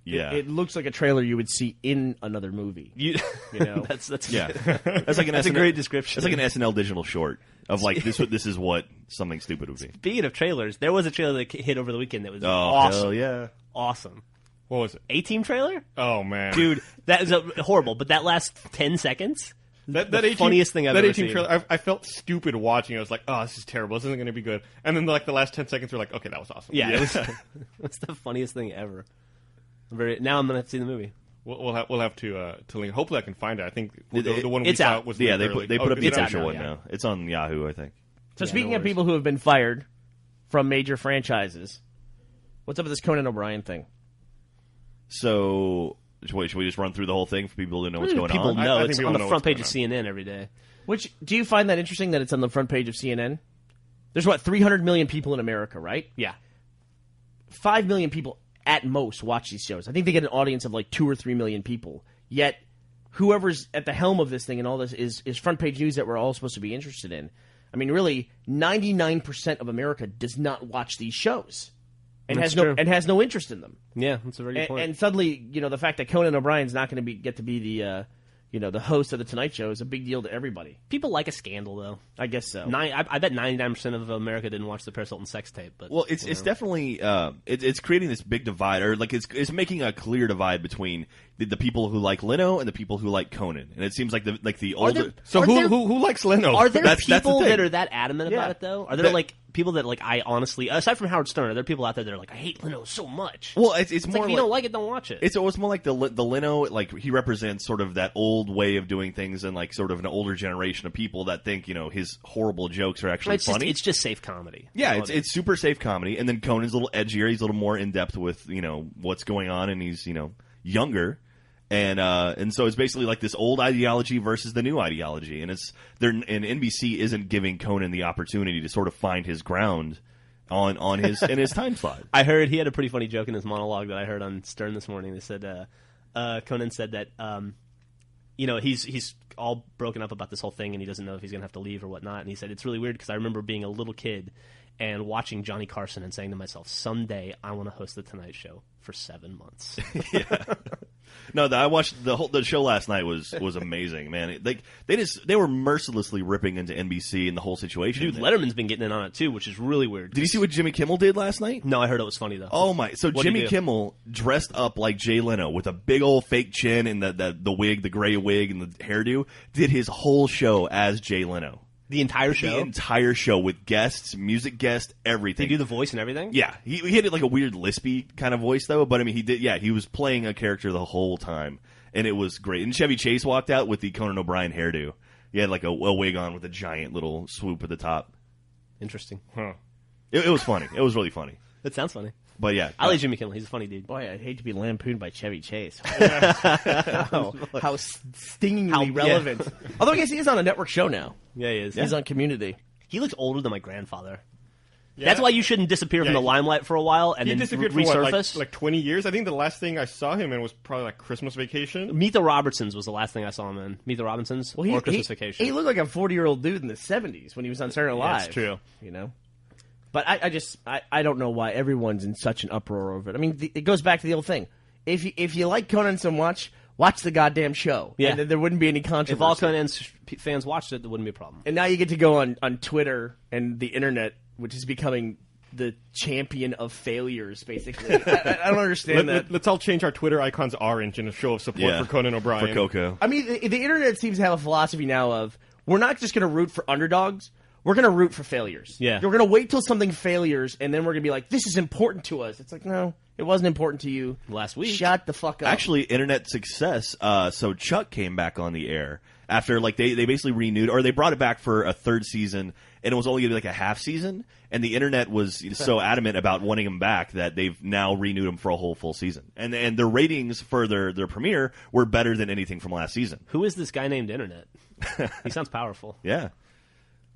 Yeah. It looks like a trailer you would see in another movie. You know? That's yeah. That's like a great description. It's like an SNL digital short of like this is what something stupid would be. Speaking of trailers, there was a trailer that hit over the weekend that was awesome. Hell yeah. Awesome. What was it? A-Team trailer? Oh man, dude, that is horrible. But that last 10 seconds, that funniest thing I've ever seen. Trailer, I felt stupid watching. I was like, oh, this is terrible. This isn't going to be good. And then the last 10 seconds, we're like, okay, that was awesome. Yeah, it's the funniest thing ever. Now I'm gonna have to see the movie. We'll have to link. Hopefully, I can find it. I think the one we it's saw out. was they put up the official one now. now. It's on Yahoo, I think. So speaking of people who have been fired from major franchises, what's up with this Conan O'Brien thing? So, should we just run through the whole thing for people to know what's going people on? Know. I it's think on the know front page of on. CNN every day. Do you find that interesting that it's on the front page of CNN? There's 300 million people in America, right? Yeah. 5 million people at most watch these shows. I think they get an audience of 2 or 3 million people. Yet, whoever's at the helm of this thing and all this is front page news that we're all supposed to be interested in. I mean, really, 99% of America does not watch these shows and has no interest in them. Yeah, that's a very good point. And suddenly, the fact that Conan O'Brien's not going to get to be the host of the Tonight Show is a big deal to everybody. People like a scandal, though. I guess so. I bet 99% of America didn't watch the Paris Hilton sex tape. But it's definitely it's creating this big divide, or it's making a clear divide between the people who like Leno and the people who like Conan, and it seems like the older. Who likes Leno? Are there that's people the thing. that are that adamant about it though? Are there people that I honestly, aside from Howard Stern, are there people out there that are like, I hate Leno so much? Well, it's more like if you don't like it, don't watch it. It's almost more like the Leno, he represents sort of that old way of doing things, and sort of an older generation of people that think his horrible jokes are actually funny. It's just safe comedy. Yeah, it's super safe comedy, and then Conan's a little edgier. He's a little more in depth with what's going on, and he's younger. And so it's basically like this old ideology versus the new ideology, and NBC isn't giving Conan the opportunity to sort of find his ground on his in his time slot. I heard he had a pretty funny joke in his monologue that I heard on Stern this morning. They said Conan said that he's all broken up about this whole thing, and he doesn't know if he's gonna have to leave or whatnot. And he said it's really weird because I remember being a little kid and watching Johnny Carson and saying to myself, someday I want to host the Tonight Show for 7 months. Yeah. No, I watched the show last night was amazing, man. They were mercilessly ripping into NBC and the whole situation. Dude, Letterman's been getting in on it too, which is really weird. Did you see what Jimmy Kimmel did last night? No, I heard it was funny though. Oh my! So Jimmy Kimmel dressed up like Jay Leno with a big old fake chin and the wig, the gray wig, and the hairdo. Did his whole show as Jay Leno. The entire show? The entire show with guests, music guests, everything. Did he do the voice and everything? Yeah. He had like a weird lispy kind of voice, though. But, I mean, he was playing a character the whole time. And it was great. And Chevy Chase walked out with the Conan O'Brien hairdo. He had like a wig on with a giant little swoop at the top. Interesting. Huh. It was funny. It was really funny. That sounds funny. But yeah. I like Jimmy Kimmel. He's a funny dude. Boy, I'd hate to be lampooned by Chevy Chase. how stingingly relevant. Yeah. Although I guess he is on a network show now. Yeah, he is. He's on Community. He looks older than my grandfather. That's why you shouldn't disappear from the limelight for a while and He then disappeared resurface. for like 20 years. I think the last thing I saw him in was probably like Christmas Vacation. Meet the Robertsons was the last thing I saw him in. Meet the Robinsons or Christmas Vacation. He looked like a 40-year-old dude in the 70s when he was on Saturday Night Live. That's true. You know? But I don't know why everyone's in such an uproar over it. I mean, it goes back to the old thing. If you like Conan so much, watch the goddamn show. Yeah. And then there wouldn't be any controversy. If all Conan fans watched it, there wouldn't be a problem. And now you get to go on Twitter and the internet, which is becoming the champion of failures, basically. I don't understand that. Let's all change our Twitter icons orange in a show of support for Conan O'Brien. For Coco. I mean, the internet seems to have a philosophy now of, we're not just going to root for underdogs, we're going to root for failures. Yeah. We're going to wait till something failures, and then we're going to be like, this is important to us. It's like, no, it wasn't important to you. Last week. Shut the fuck up. Actually, internet success. So Chuck came back on the air after like they basically renewed, or they brought it back for a third season, and it was only going to be like a half season. And the internet was so adamant about wanting him back that they've now renewed him for a whole full season. And their ratings for their premiere were better than anything from last season. Who is this guy named Internet? He sounds powerful. Yeah.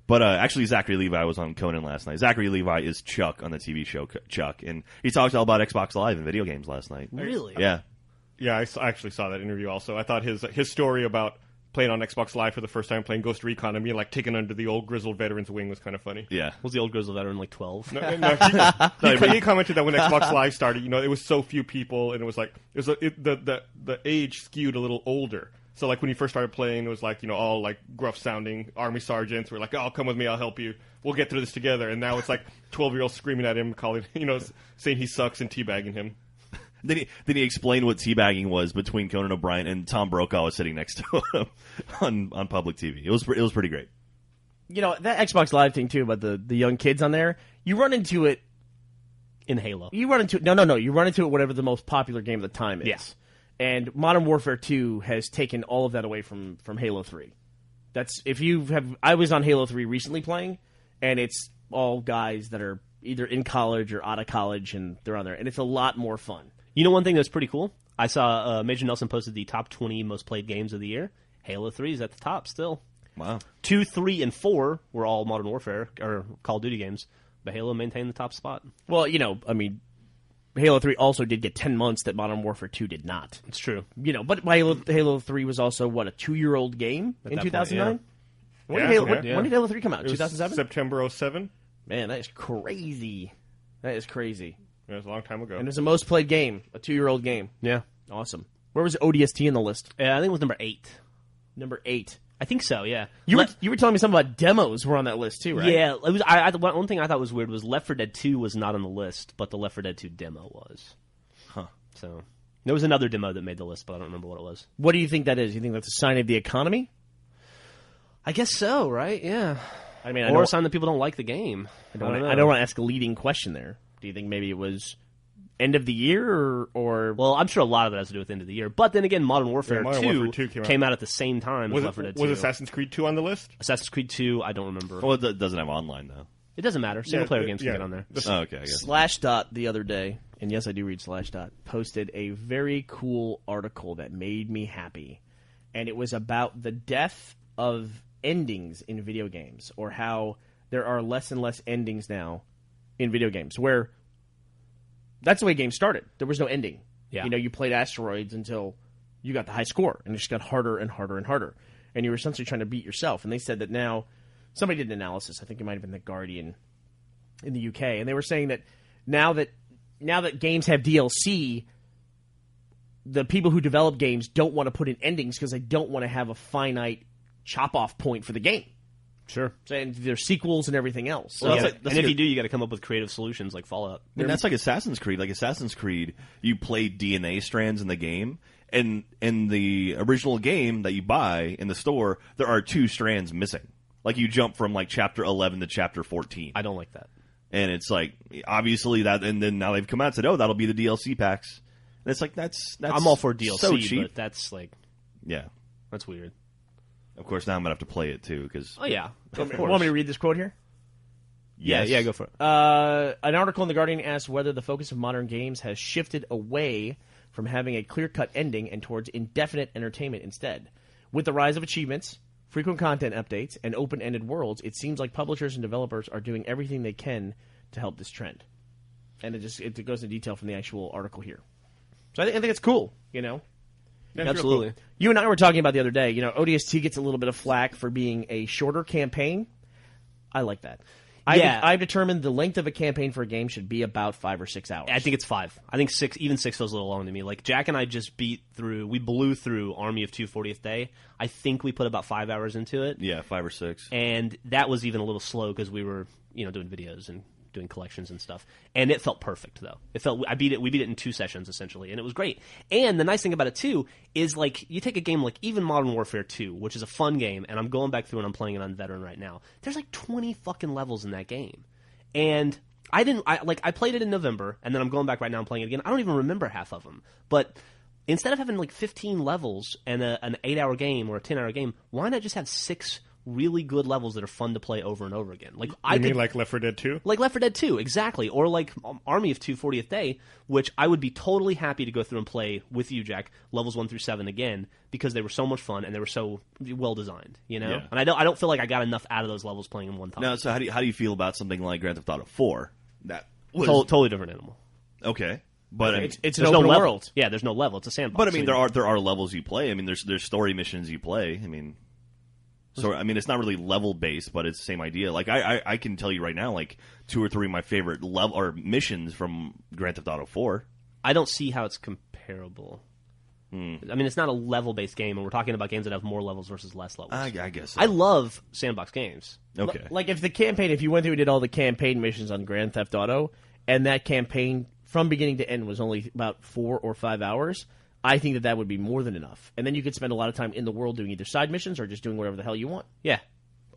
But actually, Zachary Levi was on Conan last night. Zachary Levi is Chuck on the TV show Chuck, and he talked all about Xbox Live and video games last night. Really? Yeah. Yeah, I actually saw that interview also. I thought his story about playing on Xbox Live for the first time, playing Ghost Recon, and being like taken under the old grizzled veteran's wing was kind of funny. Yeah. Was the old grizzled veteran like 12? He commented that when Xbox Live started, it was so few people, and it was like the age skewed a little older. So like when he first started playing, it was like all like gruff sounding army sergeants were like, "Oh, come with me, I'll help you. We'll get through this together." And now it's like 12-year-olds screaming at him, calling saying he sucks and teabagging him. Then he explained what teabagging was between Conan O'Brien and Tom Brokaw was sitting next to him on public TV. It was pretty great. That Xbox Live thing too about the young kids on there. You run into it In Halo. You run into it. No. You run into it whatever the most popular game of the time is. Yeah. And Modern Warfare 2 has taken all of that away from Halo 3. I was on Halo 3 recently playing, and it's all guys that are either in college or out of college, and they're on there, and it's a lot more fun. You know one thing that's pretty cool? I saw Major Nelson posted the top 20 most played games of the year. Halo 3 is at the top still. Wow. 2, 3, and 4 were all Modern Warfare or Call of Duty games, but Halo maintained the top spot. Well, Halo 3 also did get 10 months that Modern Warfare 2 did not. It's true. But Halo 3 was also, a 2-year-old game in 2009? When did Halo 3 come out? 2007? September 2007. Man, that is crazy. That is crazy. It was a long time ago. And it was the most played game, a 2-year-old game. Yeah. Awesome. Where was ODST in the list? I think it was number 8. Number 8. I think so, yeah. You were telling me something about demos were on that list too, right? Yeah. It was. One thing I thought was weird was Left 4 Dead 2 was not on the list, but the Left 4 Dead 2 demo was. Huh. So there was another demo that made the list, but I don't remember what it was. What do you think that is? You think that's a sign of the economy? I guess so, right? Yeah. I mean, or a sign that people don't like the game. I don't want to ask a leading question there. Do you think maybe it was end of the year or? Well, I'm sure a lot of it has to do with end of the year. But then again, Modern Warfare 2 came came out at the same time as Left 4 Dead 2. Was Assassin's Creed 2 on the list? Assassin's Creed 2, I don't remember. Well, it doesn't have online though. It doesn't matter. Single-player games can get on there. Oh, okay, I guess. Slashdot the other day, and yes, I do read Slashdot, posted a very cool article that made me happy. And it was about the death of endings in video games, or how there are less and less endings now in video games, where that's the way games started. There was no ending. Yeah. You played Asteroids until you got the high score, and it just got harder and harder and harder. And you were essentially trying to beat yourself. And they said that now, somebody did an analysis, I think it might have been The Guardian in the UK, and they were saying that now that games have DLC, the people who develop games don't want to put in endings because they don't want to have a finite chop-off point for the game. Sure. And there's sequels and everything else. So, and if you do, you got to come up with creative solutions like Fallout. And that's like Assassin's Creed. Like Assassin's Creed, you play DNA strands in the game, and in the original game that you buy in the store, there are 2 strands missing. Like you jump from like chapter 11 to chapter 14. I don't like that. And it's like, obviously that, and then now they've come out and said, oh, that'll be the DLC packs. And it's like, that's I'm all for DLC, so cheap. but that's like, yeah, that's weird. Of course, now I'm going to have to play it too, because... Oh, yeah. Of course. Want me to read this quote here? Yes. Yeah, go for it. An article in The Guardian asks whether the focus of modern games has shifted away from having a clear-cut ending and towards indefinite entertainment instead. With the rise of achievements, frequent content updates, and open-ended worlds, it seems like publishers and developers are doing everything they can to help this trend. And it goes into detail from the actual article here. So I think it's cool, you know? Yeah, Absolutely. cool. You and I were talking about the other day, you know, ODST gets a little bit of flack for being a shorter campaign. I like that. I've determined the length of a campaign for a game should be about 5 or 6 hours. I think it's 5. I think 6, even 6 feels a little long to me. Like, Jack and I just we blew through Army of Two 40th Day. I think we put about 5 hours into it. Yeah, 5 or 6. And that was even a little slow because we were, doing videos and doing collections and stuff. And it felt perfect, though. We beat it in 2 sessions, essentially, and it was great. And the nice thing about it, too, is, like, you take a game like even Modern Warfare 2, which is a fun game, and I'm going back through and I'm playing it on Veteran right now. There's, like, 20 fucking levels in that game. And I played it in November, and then I'm going back right now and playing it again. I don't even remember half of them. But instead of having, like, 15 levels and an 8-hour game or a 10-hour game, why not just have 6 really good levels that are fun to play over and over again? Like, You mean like Left 4 Dead 2? Like Left 4 Dead 2, exactly. Or like Army of Two 40th Day, which I would be totally happy to go through and play with you, Jack, levels 1 through 7 again, because they were so much fun and they were so well designed, Yeah. And I don't feel like I got enough out of those levels playing in one time. No, so how do you feel about something like Grand Theft Auto 4? That was Totally different animal. okay, but it's an There's no open level. world. Yeah, there's no level. It's a sandbox. But I mean, there are levels you play. I mean, there's story missions you play. I mean, so I mean, it's not really level based, but it's the same idea. Like I can tell you right now, like 2 or 3 of my favorite level or missions from Grand Theft Auto 4. I don't see how it's comparable. I mean, it's not a level-based game, and we're talking about games that have more levels versus less levels. I guess so. I love sandbox games. Okay. Like if you went through and did all the campaign missions on Grand Theft Auto, and that campaign from beginning to end was only about 4 or 5 hours, I think that would be more than enough. And then you could spend a lot of time in the world doing either side missions or just doing whatever the hell you want, Yeah.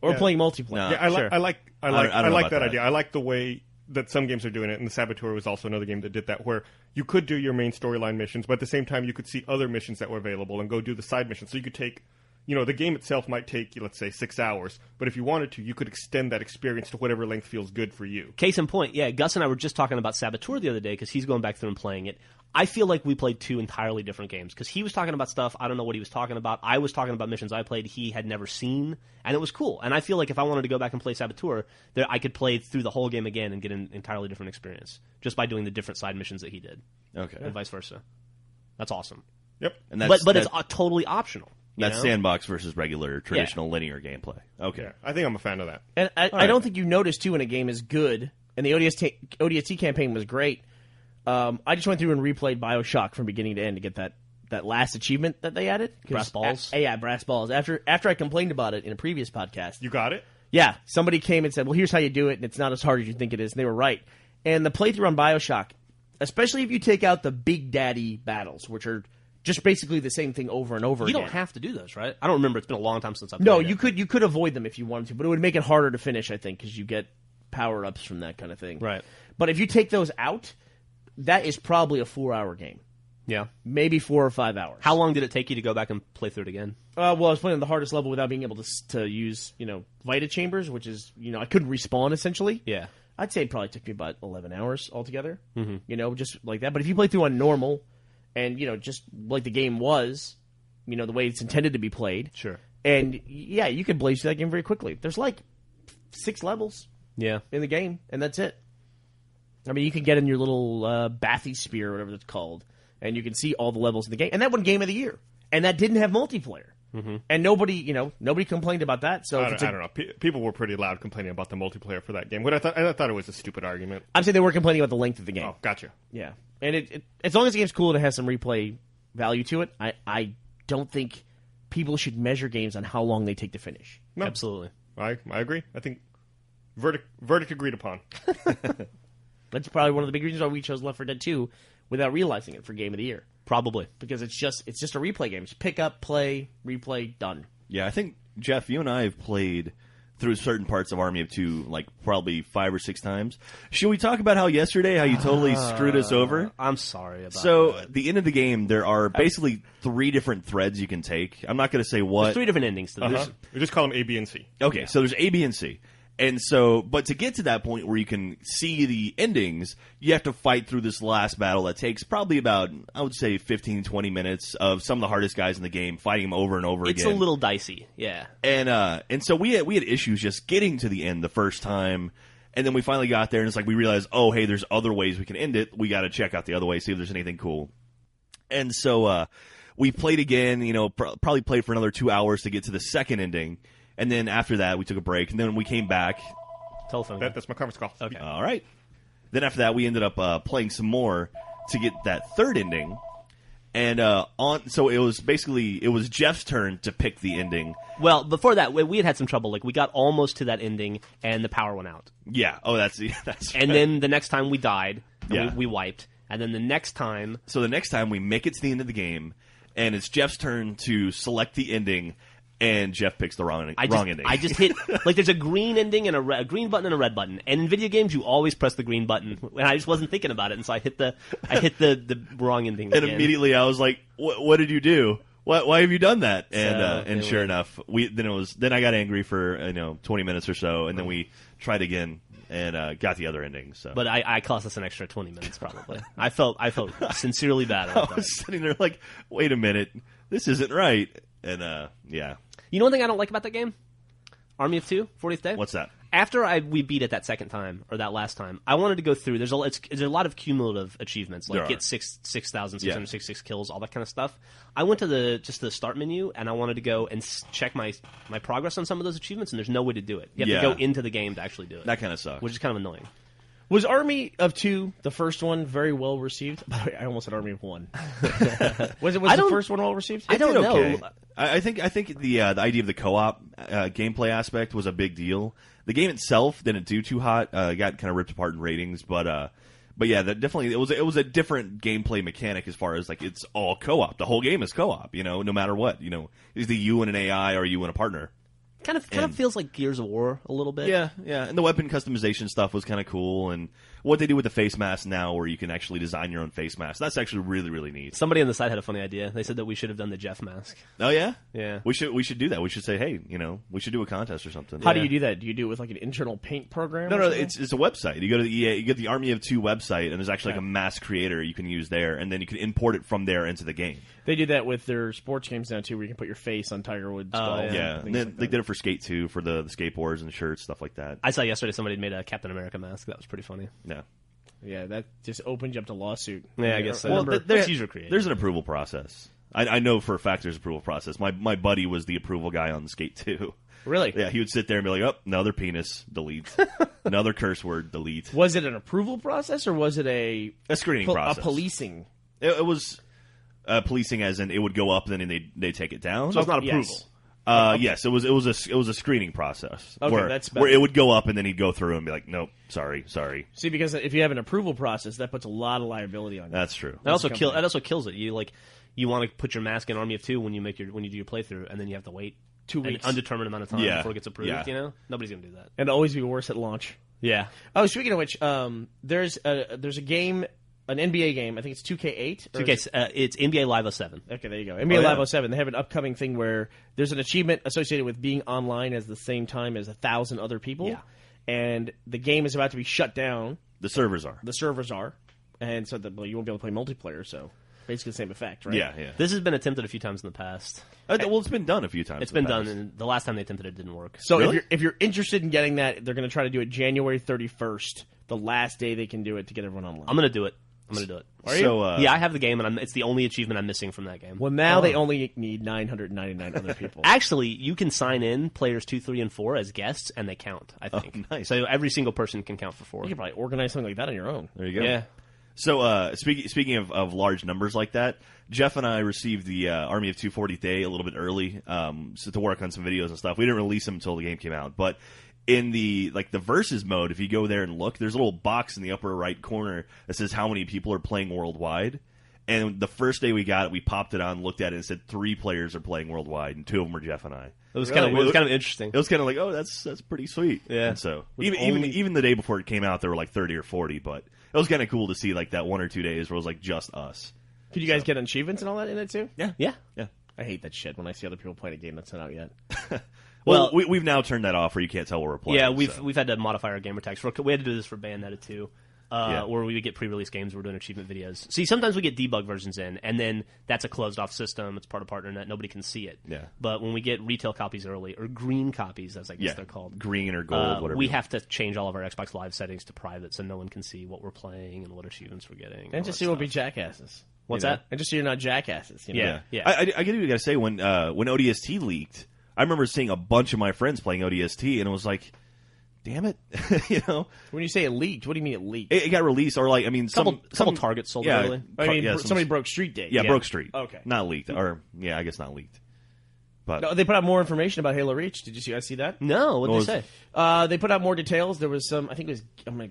or Yeah. playing multiplayer. No. Yeah, I Sure. like I don't know like about that that. idea. I like the way that some games are doing it, and the Saboteur was also another game that did that, where you could do your main storyline missions, but at the same time you could see other missions that were available and go do the side missions. So you could take, the game itself might take, let's say, 6 hours, but if you wanted to, you could extend that experience to whatever length feels good for you. Case in point, yeah, Gus and I were just talking about Saboteur the other day because he's going back through and playing it. I feel like we played 2 entirely different games because he was talking about stuff I don't know what he was talking about. I was talking about missions I played he had never seen, and it was cool. And I feel like if I wanted to go back and play Saboteur, I could play through the whole game again and get an entirely different experience just by doing the different side missions that he did, Okay. and vice versa. That's awesome. Yep. And But it's totally optional. That's sandbox versus regular traditional linear gameplay. Okay. Yeah, I think I'm a fan of that. And I don't think you notice, too, when a game is good, and the ODST campaign was great. I just went through and replayed BioShock from beginning to end to get that last achievement that they added. Brass balls? Yeah, brass balls. After I complained about it in a previous podcast. You got it? Yeah, somebody came and said, well, here's how you do it, and it's not as hard as you think it is, and they were right. And the playthrough on BioShock, especially if you take out the Big Daddy battles, which are just basically the same thing over and over You again. don't have to do those, right? I don't remember. It's been a long time since I've No, played it. you could avoid them if you wanted to, but it would make it harder to finish, I think, because you get power-ups from that kind of thing. Right. But if you take those out, that is probably a 4-hour game. Yeah. Maybe 4 or 5 hours. How long did it take you to go back and play through it again? Well, I was playing on the hardest level without being able to use, Vita Chambers, which is, I couldn't respawn, essentially. Yeah. I'd say it probably took me about 11 hours altogether, just like that. But if you play through on normal and, just like the game was, the way it's intended to be played. Sure. And, yeah, you can blaze through that game very quickly. There's like 6 levels Yeah. in the game, and that's it. I mean, you can get in your little Bathy Spear, or whatever it's called, and you can see all the levels in the game. And that won Game of the Year. And that didn't have multiplayer. And nobody complained about that. So I don't know. People were pretty loud complaining about the multiplayer for that game. I thought it was a stupid argument. I'm saying they were complaining about the length of the game. Oh, gotcha. Yeah. And it as long as the game's cool and it has some replay value to it, I don't think people should measure games on how long they take to finish. No. Absolutely. I agree. I think verdict agreed upon. That's probably one of the big reasons why we chose Left 4 Dead 2 without realizing it for Game of the Year. Probably. Because it's just a replay game. Just pick up, play, replay, done. Yeah, I think, Jeff, you and I have played through certain parts of Army of Two, like probably 5 or 6 times. Should we talk about how you totally screwed us over? I'm sorry about So, that. at the end of the game, there are basically 3 different threads you can take. I'm not going to say what. There's 3 different endings to this. We just call them A, B, and C. Okay, so there's A, B, and C. And so, but to get to that point where you can see the endings, you have to fight through this last battle that takes probably about, I would say, 15, 20 minutes of some of the hardest guys in the game, fighting them over and over It's again. a little dicey, yeah. And so we had issues just getting to the end the first time. And then we finally got there, and it's like we realized, oh, hey, there's other ways we can end it. We got to check out the other way, see if there's anything cool. And so we played again, probably played for another 2 hours to get to the second ending. And then after that, we took a break, and then we came back. Telephone. That's my conference call. Okay. All right. Then after that, we ended up playing some more to get that third ending. And so it was Jeff's turn to pick the ending. Well, before that, we had some trouble. Like, we got almost to that ending, and the power went out. Yeah. Oh, that's And then the next time we died, Yeah. we wiped. And then the next time... So the next time we make it to the end of the game, and it's Jeff's turn to select the ending, and Jeff picks the wrong ending. I just hit... Like, there's a green ending and a green button and a red button. And in video games, you always press the green button. And I just wasn't thinking about it, and so I hit the wrong ending And again. immediately I was like, "What did you do? Why have you done that?" And So, sure enough, then I got angry for 20 minutes or so, and then we tried again and got the other ending. So, But I cost us an extra 20 minutes, probably. I felt sincerely bad about I that. was sitting there like, "Wait a minute, this isn't right." And yeah, You know one thing I don't like about that game? Army of Two, 40th Day? what's that? After we beat it that second time, or that last time, I wanted to go through. There's a lot of cumulative achievements, like There get are. 6,666 kills, all that kind of stuff. I went to the start menu, and I wanted to go and check my progress on some of those achievements, and there's no way to do it. You have Yeah. to go into the game to actually do it, That kind of sucks. which is kind of annoying. Was Army of Two, the first one, very well received? By the way, I almost said Army of One. Was the first one well received? I don't did know. okay. I think the idea of the co-op gameplay aspect was a big deal. The game itself didn't do too hot. Got kind of ripped apart in ratings, but yeah, that definitely it was a different gameplay mechanic as far as like it's all co-op. The whole game is co-op. No matter what. Is the you and an AI or you and a partner? Kind of feels like Gears of War a little bit. Yeah. And the weapon customization stuff was kind of cool. And what they do with the face mask now, where you can actually design your own face mask, that's actually really, really neat. Somebody on the side had a funny idea. They said that we should have done the Jeff mask. Oh yeah, Yeah. We should do that. We should say, hey, we should do a contest or something. How do you do that? Do you do it with like an internal paint program? No, or something? it's a website. You go to the EA, you get the Army of Two website, and there's actually like a mask creator you can use there, and then you can import it from there into the game. They do that with their sports games now too, where you can put your face on Tiger Woods' skull. Yeah, and and things then like they that. did it for Skate 2 for the skateboards and the shirts, stuff like that. I saw yesterday somebody made a Captain America mask. That was pretty funny. Yeah. Yeah, that just opens you up to lawsuit. Yeah, I guess so. Well, Remember, that's user creative. there's an approval process. I know for a fact there's an approval process. My buddy was the approval guy on Skate 2. Really? Yeah, he would sit there and be like, "Oh, another penis, delete. Another curse word, delete." Was it an approval process or was it a screening process. A policing? It was policing, as in it would go up, and then they take it down. So it's not approval. Yes. Yes, it was a screening process. Okay, where, that's better. where it would go up, and then he'd go through and be like, "Nope, sorry." See, because if you have an approval process, that puts a lot of liability on you. That's true. That also company. kills it. You want to put your mask in Army of Two when you do your playthrough, and then you have to wait 2 an weeks. undetermined amount of time Yeah. before it gets approved. Yeah. Nobody's gonna do that. And always be worse at launch. Yeah. Oh, speaking of which, there's a game, an NBA game. I think it's 2K8. or Okay, is it- it's NBA Live 07. Okay, there you go. NBA yeah. Live 07. They have an upcoming thing where there's an achievement associated with being online at the same time as 1,000 other people. Yeah. And the game is about to be shut down. The servers are. The servers are. And so you won't be able to play multiplayer, so basically the same effect, right? Yeah. This has been attempted a few times in the past. Well, it's been done a few times. It's in been the done, past. and the last time they attempted it didn't work. So Really? if you're interested in getting that, they're going to try to do it January 31st, the last day they can do it to get everyone online. I'm gonna do it. Are you? So, Yeah, I have the game, and it's the only achievement I'm missing from that game. Well, now they only need 999 other people. Actually, you can sign in players 2, 3, and 4 as guests, and they count. I think. nice. So every single person can count for 4. You could probably organize something like that on your own. there you go. Yeah. So, speaking of large numbers like that, Jeff and I received the Army of 240th Day a little bit early, so to work on some videos and stuff. We didn't release them until the game came out, but in the versus mode, if you go there and look, there's a little box in the upper right corner that says how many people are playing worldwide. And the first day we got it, we popped it on, looked at it, and said 3 players are playing worldwide, and 2 of them were Jeff and I. It was Really? kind of interesting. It was kind of like, oh, that's pretty sweet. Yeah. And so With even only- even the day before it came out, there were like 30 or 40, but it was kind of cool to see like that 1 or 2 days where it was like just us. Could you guys get achievements and all that in it too? Yeah. Yeah. Yeah. I hate that shit when I see other people playing a game that's not out yet. Well, Well- we've now turned that off where you can't tell what we're playing. Yeah, so. we've had to modify our gamer tags. We had to do this for Bayonetta 2. where we would get pre-release games. We're doing achievement videos. See, sometimes we get debug versions in, and then that's a closed-off system. It's part of PartnerNet. Nobody can see it. Yeah. But when we get retail copies early, or green copies, as I guess they're called, green or gold, whatever. we have to change all of our Xbox Live settings to private, so no one can see what we're playing and what achievements we're getting. And just so you won't be jackasses. What's that? And just so you're not jackasses. You know? Yeah. I get what you got to say. When ODST leaked, I remember seeing a bunch of my friends playing ODST, and it was like, damn it, you know. When you say it leaked, what do you mean it leaked? It got released, or like, I mean, Couple some targets sold yeah, early. I mean, yeah, somebody broke Street Date. Yeah, broke Street. Okay. Not leaked, or I guess not leaked. But No, they put out more information about Halo Reach. Did you guys see that? No, what did they say? They put out more details. There was some, I think it was,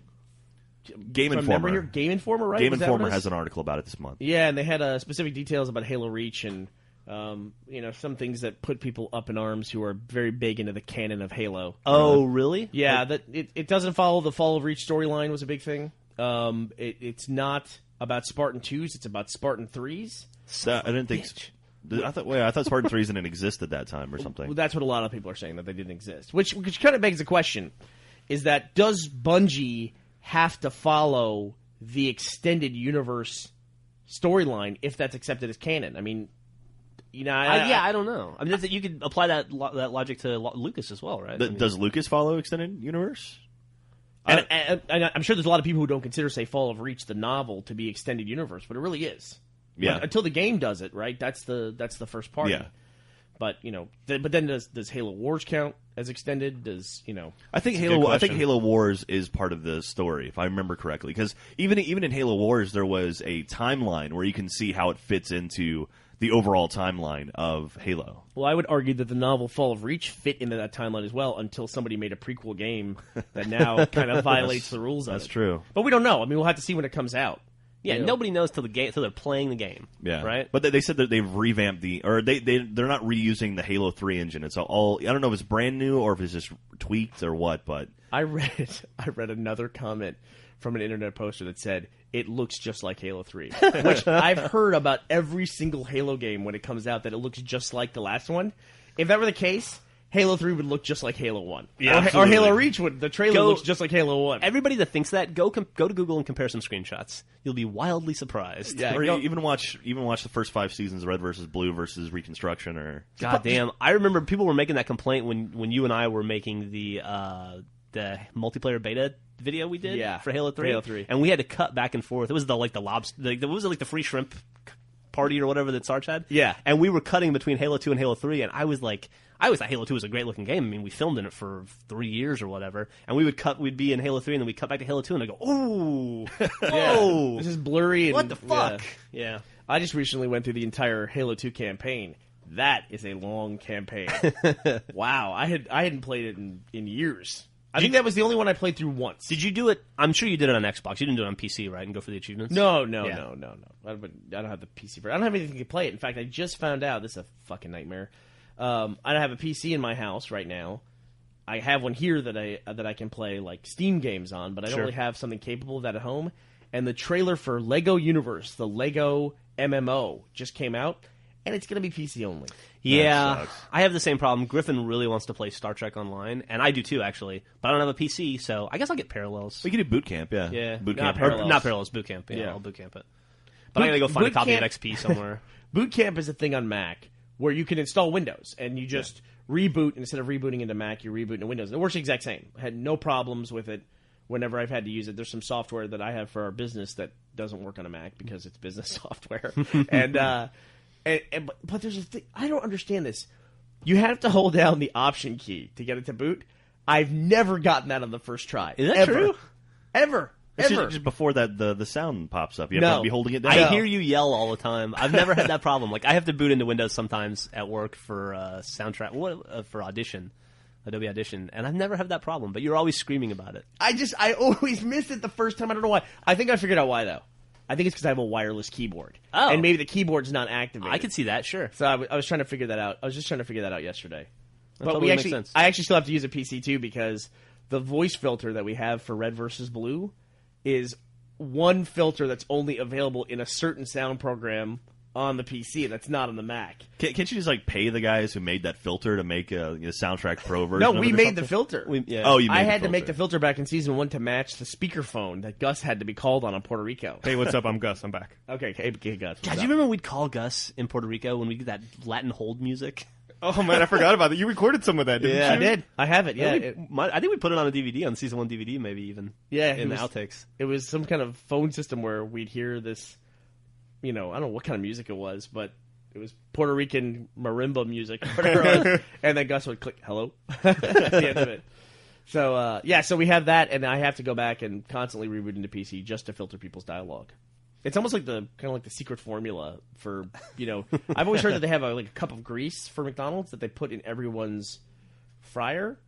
Game from memory here, Informer. Game Informer, right? Game Was that what Informer it is? has an article about it this month. Yeah, and they had specific details about Halo Reach and some things that put people up in arms who are very big into the canon of Halo. Oh, really? Yeah, that it doesn't follow the Fall of Reach storyline was a big thing. It's not about Spartan 2s, it's about Spartan 3s. So, I didn't think. I thought Spartan 3s didn't exist at that time or something. Well, that's what a lot of people are saying, that they didn't exist. Which kind of begs the question, is that does Bungie have to follow the extended universe storyline if that's accepted as canon? I mean, I don't know. I mean, you could apply that logic to Lucas as well, right? Does Lucas follow Extended Universe? And I'm sure there's a lot of people who don't consider, say, Fall of Reach, the novel, to be extended universe, but it really is. Yeah. Until the game does it, right? That's the first party. Yeah. But but then does Halo Wars count as extended? I think Halo Wars is part of the story, if I remember correctly. Because even in Halo Wars, there was a timeline where you can see how it fits into the overall timeline of Halo. Well, I would argue that the novel Fall of Reach fit into that timeline as well, until somebody made a prequel game that now kind of violates the rules of it. That's true. But we don't know. I mean, we'll have to see when it comes out. Yeah, nobody knows till they're playing the game. Yeah, right. But they said that they've revamped they're not reusing the Halo 3 engine. It's all, I don't know if it's brand new or if it's just tweaked or what. But I read another comment from an internet poster that said it looks just like Halo 3, which I've heard about every single Halo game when it comes out, that it looks just like the last one. If that were the case, Halo 3 would look just like Halo 1. Yeah, or Halo Reach would. The trailer looks just like Halo 1. Everybody that thinks that, go to Google and compare some screenshots. You'll be wildly surprised. Yeah, or even watch the first 5 seasons of Red versus Blue versus Reconstruction. Or God damn, I remember people were making that complaint when you and I were making the multiplayer beta video we did for Halo 3. And we had to cut back and forth. It was the free shrimp party or whatever that Sarge had. Yeah. And we were cutting between Halo 2 and Halo 3, and I always thought Halo 2 was a great looking game. I mean, we filmed in it for 3 years or whatever, and we'd be in Halo 3, and then we'd cut back to Halo 2, and I'd go, ooh, whoa. This is blurry. And, what the fuck? Yeah. I just recently went through the entire Halo 2 campaign. That is a long campaign. Wow. I hadn't played it in years. I think that was the only one I played through once. Did you do it? I'm sure you did it on Xbox. You didn't do it on PC, right? And go for the achievements? No. I don't have the PC for it. I don't have anything to play it. In fact, I just found out, this is a fucking nightmare. I don't have a PC in my house right now. I have one here that I can play like Steam games on, but I don't really have something capable of that at home. And the trailer for Lego Universe, the Lego MMO, just came out, and it's going to be PC only. Yeah, I have the same problem. Griffin really wants to play Star Trek Online, and I do too, actually. But I don't have a PC, so I guess I'll get Parallels. we could do Boot Camp, yeah. Yeah, Boot not Camp. Not Parallels, Boot Camp. Yeah, I'll Boot Camp it. But I gotta go find a copy of XP somewhere. Boot Camp is a thing on Mac where you can install Windows, and you just reboot. Instead of rebooting into Mac, you reboot into Windows. And it works the exact same. I had no problems with it whenever I've had to use it. There's some software that I have for our business that doesn't work on a Mac because it's business software. But there's a thing. I don't understand this. You have to hold down the Option key to get it to boot. I've never gotten that on the first try. Is that true? Ever. It's just before that the sound pops up. You have to be holding it down. I hear you yell all the time. I've never had that problem. Like, I have to boot into Windows sometimes at work for soundtrack, for Audition, Adobe Audition, and I've never had that problem. But you're always screaming about it. I always miss it the first time. I don't know why. I think I figured out why though. I think it's because I have a wireless keyboard. Oh. And maybe the keyboard's not activated. I could see that, sure. So I was trying to figure that out. I was just trying to figure that out yesterday. That but totally makes sense. I actually still have to use a PC too, because the voice filter that we have for Red versus Blue is one filter that's only available in a certain sound program on the PC, and that's not on the Mac. Can't you just like pay the guys who made that filter to make a Soundtrack Pro version? No, of we it or made something? the filter. Oh, you made I the had to make filter. the filter back in season 1 to match the speakerphone that Gus had to be called on Puerto Rico. Hey, what's up? I'm Gus. I'm back. Okay, hey, Gus. God, do you remember we'd call Gus in Puerto Rico when we did that Latin hold music? Oh man, I forgot about that. You recorded some of that, didn't Yeah. you? I did. I have it. Yeah, I think we put it on a DVD, on season 1 DVD, maybe even. Yeah, in it the was- outtakes. it was some kind of phone system where we'd hear this. I don't know what kind of music it was, but it was Puerto Rican marimba music, whatever it was, and then Gus would click "hello" at the end of it. So so we have that, and I have to go back and constantly reboot into PC just to filter people's dialogue. It's almost like the secret formula for I've always heard that they have a cup of grease for McDonald's that they put in everyone's fryer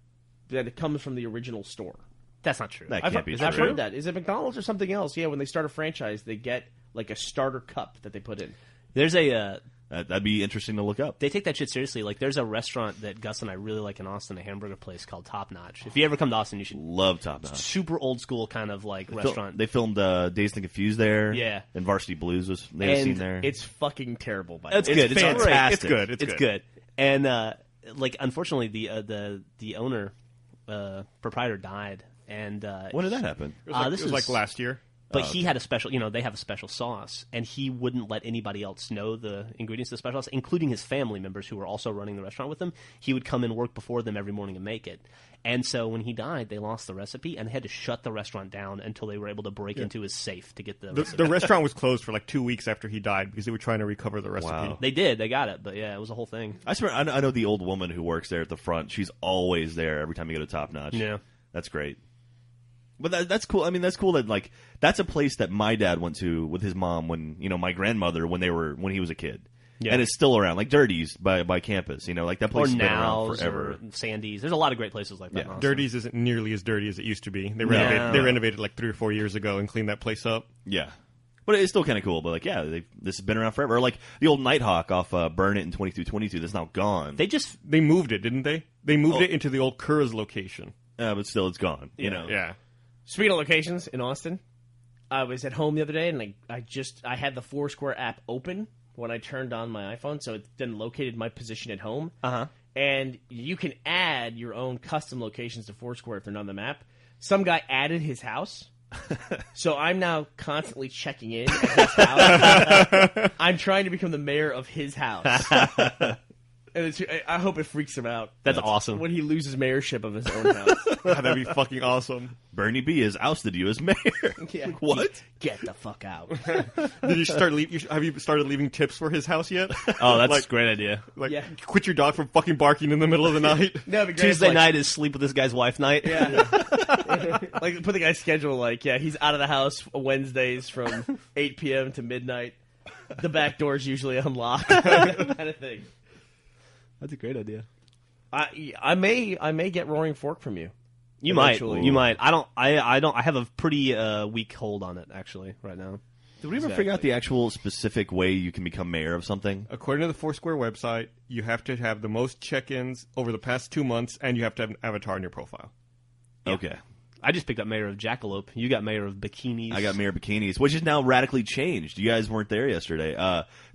that it comes from the original store. That's not true. That I've can't be true. heard that. Is it McDonald's or something else? Yeah, when they start a franchise, they get like a starter cup that they put in. There's a That'd be interesting to look up. they take that shit seriously. Like, there's a restaurant that Gus and I really like in Austin, a hamburger place called Top Notch. If you ever come to Austin, you should. Love Top Notch. Super old school kind of restaurant. They filmed Dazed and Confused there. Yeah. And Varsity Blues was they had a scene And there. it's fucking terrible. By It's the way. good. It's fantastic. great. It's good. It's It's good. And unfortunately, the owner, proprietor died, and When did that happen? It was like, this it was was like last year. But he had a special, they have a special sauce, and he wouldn't let anybody else know the ingredients of the special sauce, including his family members who were also running the restaurant with him. He would come and work before them every morning and make it. And so when he died, they lost the recipe, and they had to shut the restaurant down until they were able to break into his safe to get the recipe. The restaurant was closed for like 2 weeks after he died because they were trying to recover the recipe. Wow. They did. They got it. But yeah, it was a whole thing. I swear, I know the old woman who works there at the front. She's always there every time you go to Top Notch. Yeah. That's great. But that's cool. I mean, that's cool that that's a place that my dad went to with his mom when my grandmother when he was a kid. Yeah. And it's still around, like Dirty's by campus. That place Or has been around Now's forever. or Sandy's. There's a lot of great places like that. in Austin. Dirty's isn't nearly as dirty as it used to be. They No. renovated like 3 or 4 years ago and cleaned that place up. Yeah. But it's still kind of cool. But this has been around forever. Or like the old Nighthawk off Burnett and 2222 that's now gone. They moved it, didn't they? They moved it into the old Curz location. But still, it's gone. Yeah. Speaking of locations in Austin, I was at home the other day, and I had the Foursquare app open when I turned on my iPhone, so it then located my position at home. And you can add your own custom locations to Foursquare if they're not on the map. Some guy added his house. So I'm now constantly checking in at his house. I'm trying to become the mayor of his house. And I hope it freaks him out. That's awesome. When he loses mayorship of his own house. That'd be fucking awesome. Bernie B has ousted you as mayor. Yeah. What? Get the fuck out. Did you start have you started leaving tips for his house yet? Oh, that's Like- a great idea. Like, Yeah. quit your dog from fucking barking in the middle of the night. No, it'd be great if, Tuesday night is sleep with this guy's wife night. Yeah. Like, put the guy's schedule, he's out of the house Wednesdays from 8 p.m. to midnight. The back door's usually unlocked. Kind of thing. That's a great idea. I may get Roaring Fork from you. You might. Eventually. You might. I don't. I have a pretty weak hold on it actually right now. Did we ever figure out the actual specific way you can become mayor of something? According to the Foursquare website, you have to have the most check-ins over the past 2 months, and you have to have an avatar in your profile. Okay. I just picked up mayor of Jackalope. You got mayor of Bikinis. I got mayor bikinis, which is now radically changed. You guys weren't there yesterday.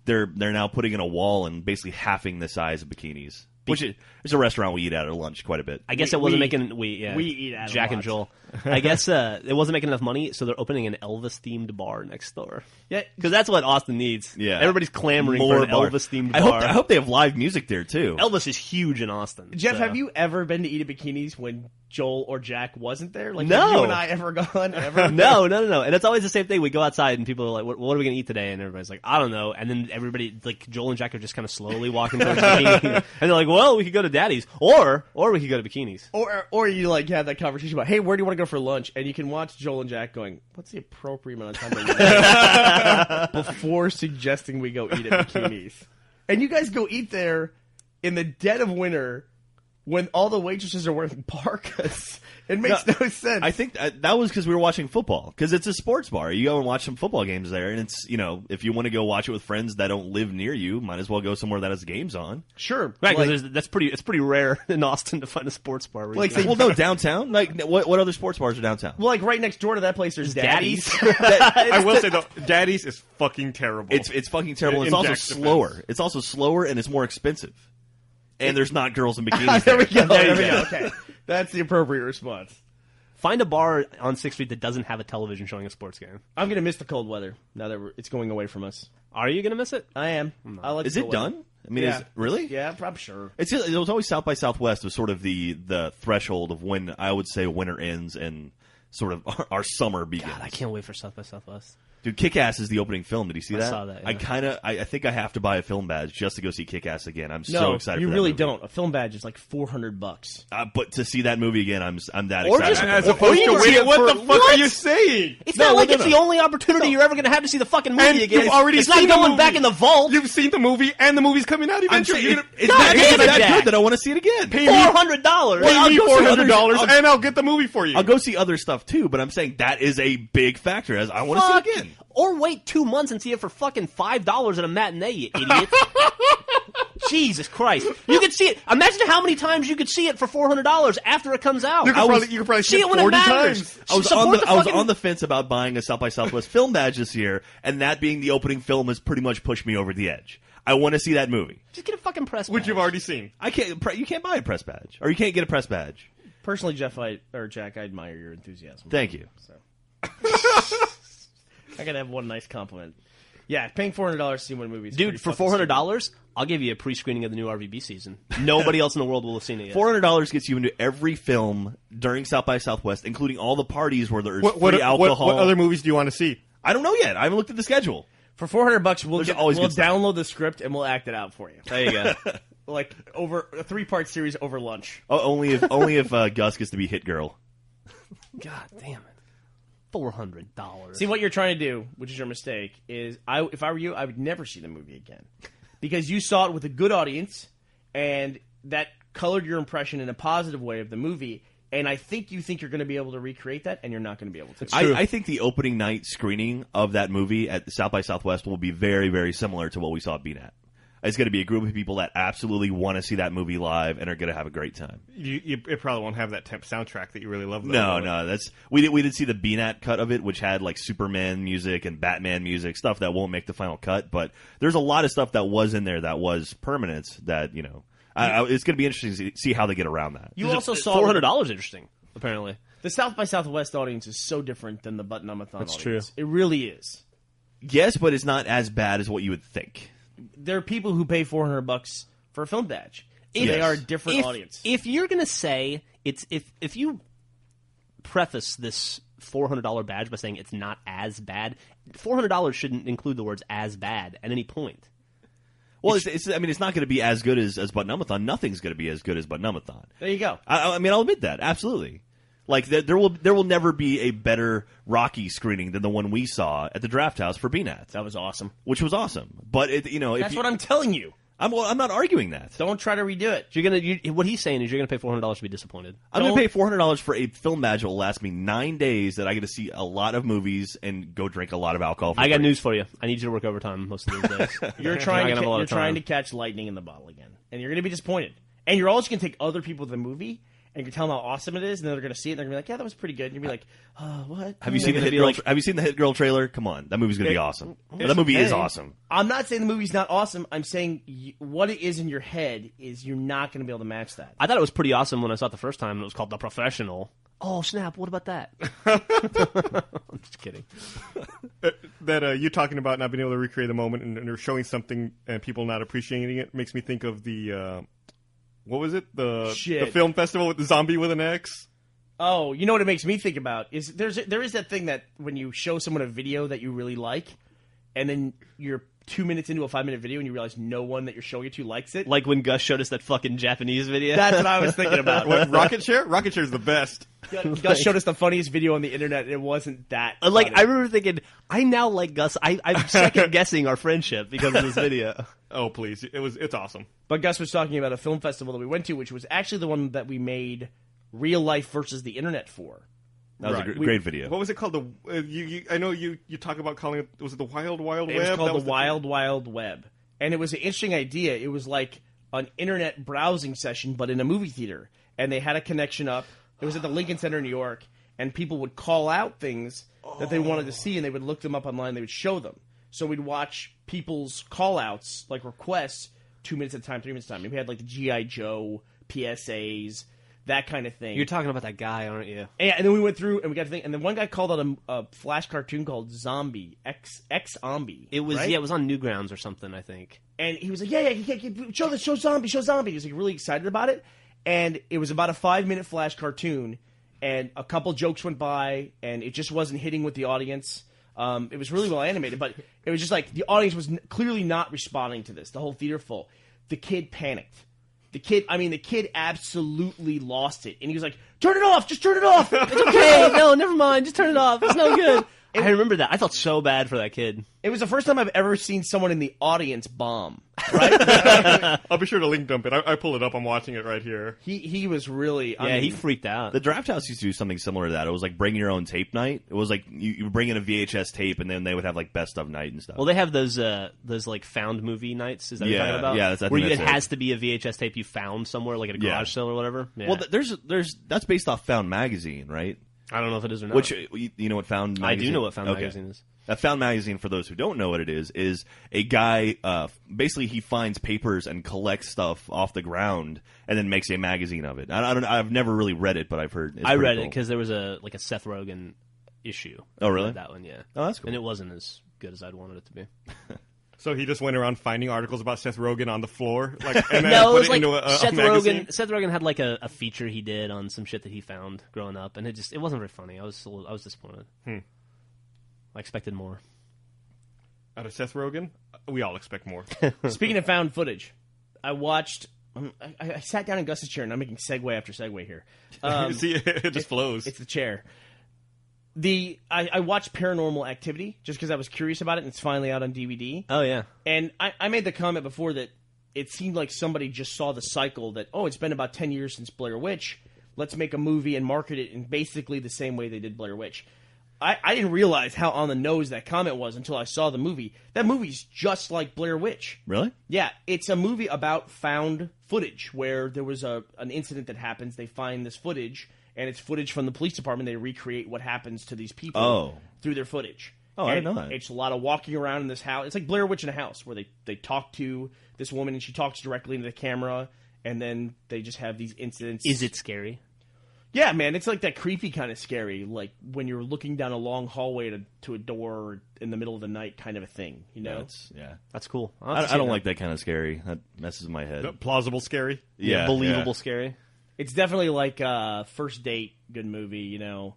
They're now putting in a wall and basically halving the size of bikinis. Which is a restaurant we eat at lunch quite a bit. I guess it wasn't making. We eat at Jack a and lot. Joel. I guess it wasn't making enough money, so they're opening an Elvis themed bar next door. Yeah, Because that's what Austin needs. Yeah. Everybody's clamoring More for an bar. Elvis themed I bar. hope they have live music there too. Elvis is huge in Austin. Jeff, so. have you ever been to Eat at Bikinis when Joel or Jack wasn't there? Like, No. have you and I ever gone? Ever? No. And it's always the same thing. We go outside and people are like, what are we going to eat today? And everybody's like, I don't know. And then everybody, like, Joel and Jack are just kind of slowly walking towards Bikinis. And they're like, well, we could go to Daddy's. Or we could go to Bikinis. Or you have that conversation about, hey, where do you want to go for lunch? And you can watch Joel and Jack going, what's the appropriate amount of time to eat before suggesting we go eat at Bikinis? And you guys go eat there in the dead of winter when all the waitresses are wearing parkas. It makes no sense. I think that was because we were watching football. Because it's a sports bar. You go and watch some football games there, and it's, if you want to go watch it with friends that don't live near you, might as well go somewhere that has games on. Sure. Right, because it's pretty rare in Austin to find a sports bar. Well, no, downtown? Like, what other sports bars are downtown? Well, like right next door to that place, there's Daddy's. I will say, though, Daddy's is fucking terrible. It's fucking terrible. It's also slower. It's also slower, and it's more expensive. And there's not girls in bikinis. There we go. There we go. Okay. That's the appropriate response. Find a bar on 6th Street that doesn't have a television showing a sports game. I'm going to miss the cold weather now that it's going away from us. Are you going to miss it? I am. I like. Is it done? I mean, really? Yeah, I'm sure. It was always South by Southwest was sort of the threshold of when I would say winter ends and sort of our summer begins. God, I can't wait for South by Southwest. Dude, Kick-Ass is the opening film. Did you see that? I saw that, yeah. I think I have to buy a film badge just to go see Kick-Ass again. I'm so excited. You for that really movie. don't. A film badge is like $400. But to see that movie again, I'm that Or excited. just- As opposed to wait, what the fuck are you saying? It's not like it's the only opportunity you're ever going to have to see the fucking movie And again. you've already it's not seen the going movie. back in the vault. You've seen the movie, and the movie's coming out I'm eventually. saying, You're it's gonna- not damn it, that Jack. good that I want to see it again. Pay $400. Pay me I'll go see $400, and I'll get the movie for you. I'll go see other stuff too, but I'm saying that is a big factor. As I want to see it again. Or wait 2 months and see it for fucking $5 at a matinee, you idiot. Jesus Christ. You could see it. Imagine how many times you could see it for $400 after it comes out. You could probably see it when 40 it matters. times. I was Support on the fence about buying a South by Southwest film badge this year, and that being the opening film has pretty much pushed me over the edge. I want to see that movie, Just get a fucking press Which badge. you've already seen. I can't. You can't buy a press badge, or you can't get a press badge. Personally, Jack, I admire your enthusiasm. Thank you. So. I gotta have one nice compliment. Yeah, paying $400 to see one movie. Dude, for $400, I'll give you a pre-screening of the new RVB season. Nobody else in the world will have seen it yet. $400 gets you into every film during South by Southwest, including all the parties where there's free alcohol. What other movies do you want to see? I don't know yet. I haven't looked at the schedule. For $400, we'll always good stuff. download the script and we'll act it out for you. There you go. Like over a 3-part series over lunch. Oh, only if Gus gets to be Hit Girl. God damn it. $400. See, what you're trying to do, which is your mistake, is if I were you, I would never see the movie again. Because you saw it with a good audience, and that colored your impression in a positive way of the movie, and I think you think you're going to be able to recreate that, and you're not going to be able to. I think the opening night screening of that movie at South by Southwest will be very, very similar to what we saw at BNAT. It's going to be a group of people that absolutely want to see that movie live and are going to have a great time. It probably won't have that temp soundtrack that you really love. No, that's we did see the BNAT cut of it, which had like Superman music and Batman music, stuff that won't make the final cut. But there's a lot of stuff that was in there that was permanent. That it's going to be interesting to see how they get around that. You also saw $400 interesting, apparently. The South by Southwest audience is so different than the Button-Umathon audience. true. It really is. Yes, but it's not as bad as what you would think. There are people who pay $400 for a film badge. They are a different audience. If you're going to say if you preface this $400 badge by saying it's not as bad, $400 shouldn't include the words "as bad" at any point. Well, it's not going to be as good as Button-Umathon. Nothing's going to be as good as Button-Umathon. There you go. I mean, I'll admit that absolutely. Like there will never be a better Rocky screening than the one we saw at the Draft House for BNAT. That was awesome. Which was awesome. But That's what I'm telling you. I'm not arguing that. Don't try to redo it. What he's saying is you're going to pay $400 to be disappointed. I'm going to pay $400 for a film badge that will last me 9 days that I get to see a lot of movies and go drink a lot of alcohol. I got news for you. I need you to work overtime most of these days. You're trying to catch lightning in the bottle again, and you're going to be disappointed. And you're also going to take other people to the movie, and you tell them how awesome it is, and then they're going to see it, and they're going to be like, yeah, that was pretty good. And you'll be like, what? Have you seen the Hit Girl? Have you seen the Hit Girl trailer? Come on, that movie's going to be awesome. That movie is awesome. I'm not saying the movie's not awesome. I'm saying what it is in your head is you're not going to be able to match that. I thought it was pretty awesome when I saw it the first time, and it was called The Professional. Oh, snap, what about that? I'm just kidding. That you talking about not being able to recreate the moment and they're showing something and people not appreciating it makes me think of the what was it? The film festival with the zombie with an X? Oh, you know what it makes me think about is there is that thing that when you show someone a video that you really like and then you're 2 minutes into a 5-minute video and you realize no one that you're showing it to likes it. Like when Gus showed us that fucking Japanese video. That's what I was thinking about. What, Rocket Share? Rocket Share is the best. Gus showed us the funniest video on the internet, and it wasn't that Like, funny. I remember thinking, I now like Gus. I'm second guessing our friendship because of this video. Oh, please. It's awesome. But Gus was talking about a film festival that we went to, which was actually the one that we made Real Life versus the Internet for. That was Right. a great video. What was it called? I know you talk about calling it. Was it the Wild Wild Web? It was called That the was Wild Wild Web. And it was an interesting idea. It was like an internet browsing session, but in a movie theater. And they had a connection up. It was at the Lincoln Center in New York. And people would call out things that they wanted to see, and they would look them up online. They would show them. So we'd watch people's call-outs, like requests, 2 minutes at a time, 3 minutes at a time. And we had like the G.I. Joe, PSAs, that kind of thing. You're talking about that guy, aren't you? And then we went through and we got to think. And then one guy called out a Flash cartoon called Zombie, X-Zombie. It was right? it was on Newgrounds or something, I think. And he was like, show Zombie. He was like really excited about it. And it was about a 5-minute Flash cartoon. And a couple jokes went by, and it just wasn't hitting with the audience. It was really well animated, but it was just like the audience was clearly not responding to this. The whole theater full. The kid panicked. The kid absolutely lost it. And he was like, turn it off! Just turn it off! It's Okay, no, never mind. Just turn it off. It's no good. I remember that. I felt so bad for that kid. It was the first time I've ever seen someone in the audience bomb. Right? I'll be sure to link dump it. I pull it up. I'm watching it right here. He was really... He freaked out. The Draft House used to do something similar to that. It was like bring your own tape night. It was like you bring in a VHS tape, and then they would have like best of night and stuff. Well, they have those like found movie nights. Is that what you're talking about? Yeah, I where think it that's has to be a VHS tape you found somewhere, like at a garage sale or whatever. Yeah. Well, there's that's based off Found Magazine, right? I don't know if it is or not. Which you know what Found Magazine? I do know what Found Magazine is. Found Magazine, for those who don't know what it is a guy, basically he finds papers and collects stuff off the ground and then makes a magazine of it. I've never really read it, but I've heard I read it because there was a Seth Rogen issue. Oh, really? That one, yeah. Oh, that's cool. And it wasn't as good as I'd wanted it to be. So he just went around finding articles about Seth Rogen on the floor, like, and then No, it put was it like into a Seth magazine? Rogen. Seth Rogen had like a feature he did on some shit that he found growing up, and it wasn't very funny. I was disappointed. I expected more. Out of Seth Rogen, we all expect more. Speaking of found footage, I watched... I sat down in Gus's chair, and I'm making segue after segue here. See, it just flows. It's the chair. I watched Paranormal Activity just because I was curious about it, and it's finally out on DVD. Oh yeah. And I made the comment before that it seemed like somebody just saw the cycle that, it's been about 10 years since Blair Witch. Let's make a movie and market it in basically the same way they did Blair Witch. I didn't realize how on the nose that comment was until I saw the movie. That movie's just like Blair Witch. Really? Yeah, it's a movie about found footage where there was an incident that happens. They find this footage, and it's footage from the police department. They recreate what happens to these people through their footage. Oh, I didn't know that. It's a lot of walking around in this house. It's like Blair Witch in a house where they talk to this woman, and she talks directly into the camera, and then they just have these incidents. Is it scary? Yeah, man, it's like that creepy kind of scary, like when you're looking down a long hallway to a door in the middle of the night kind of a thing, you know? That's cool. I don't like that kind of scary. That messes with my head. Plausible scary. Yeah, believable scary. It's definitely like First Date, good movie, you know,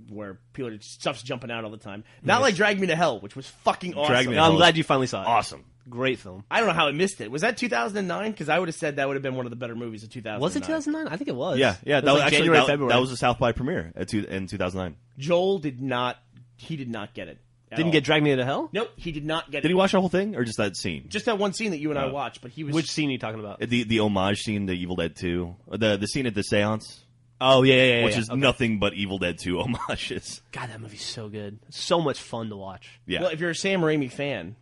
where stuff's jumping out all the time. Not like Drag Me to Hell, which was fucking awesome. Drag Me to No, I'm Hell glad you finally saw it. Awesome. Great film. I don't know how I missed it. Was that 2009? Because I would have said that would have been one of the better movies of 2009. Was it 2009? I think it was. Yeah. It That was like actually January, February. that was the South by premiere in 2009. Joel did not get it. Didn't get Drag Me to Hell? Nope, he did not get it. Did he watch the whole thing or just that scene? Just that one scene that you and I watched, but he was... Which scene are you talking about? The homage scene to Evil Dead 2, the scene at the seance. Oh yeah. Which is nothing but Evil Dead 2 homages. God, that movie's so good. So much fun to watch. Yeah. Well, if you're a Sam Raimi fan,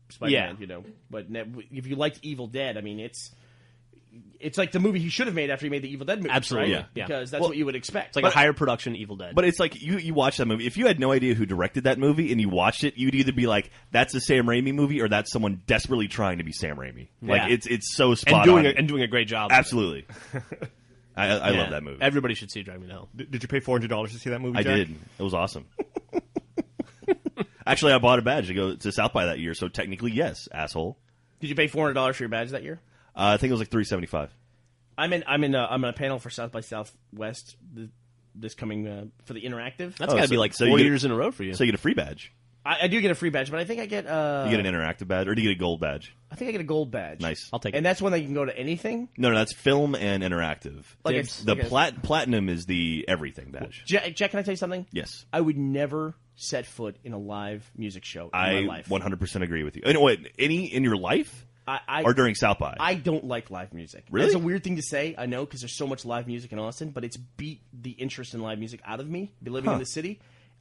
Spider-Man, you know, but if you liked Evil Dead, I mean, it's like the movie he should have made after he made the Evil Dead movie. Absolutely, right? yeah. Because that's what you would expect. It's like a higher production Evil Dead. But it's like you watch that movie. If you had no idea who directed that movie and you watched it, you'd either be like, "That's a Sam Raimi movie," or "That's someone desperately trying to be Sam Raimi." Like it's so spot on and doing a great job. Absolutely. I love that movie. Everybody should see Drag Me to Hell. Did you pay $400 to see that movie, I Jack? did. It was awesome. Actually, I bought a badge to go to South by that year, so technically, yes, asshole. Did you pay $400 for your badge that year? I think it was like $375. I'm in a panel for South by Southwest this coming for the interactive. That's got to be like so 4 you get- years in a row for you. So you get a free badge. I do get a free badge, but I think I get You get an interactive badge, or do you get a gold badge? I think I get a gold badge. Nice. I'll take it. And that's when you can go to anything. No, that's film and interactive. Like The platinum is the everything badge. Jack, can I tell you something? Yes. I would never set foot in a live music show in my life. 100% agree with you. And wait, any in your life? Or during South by? I don't like live music. Really? It's a weird thing to say, I know, because there's so much live music in Austin, but it's beat the interest in live music out of me, living in the city.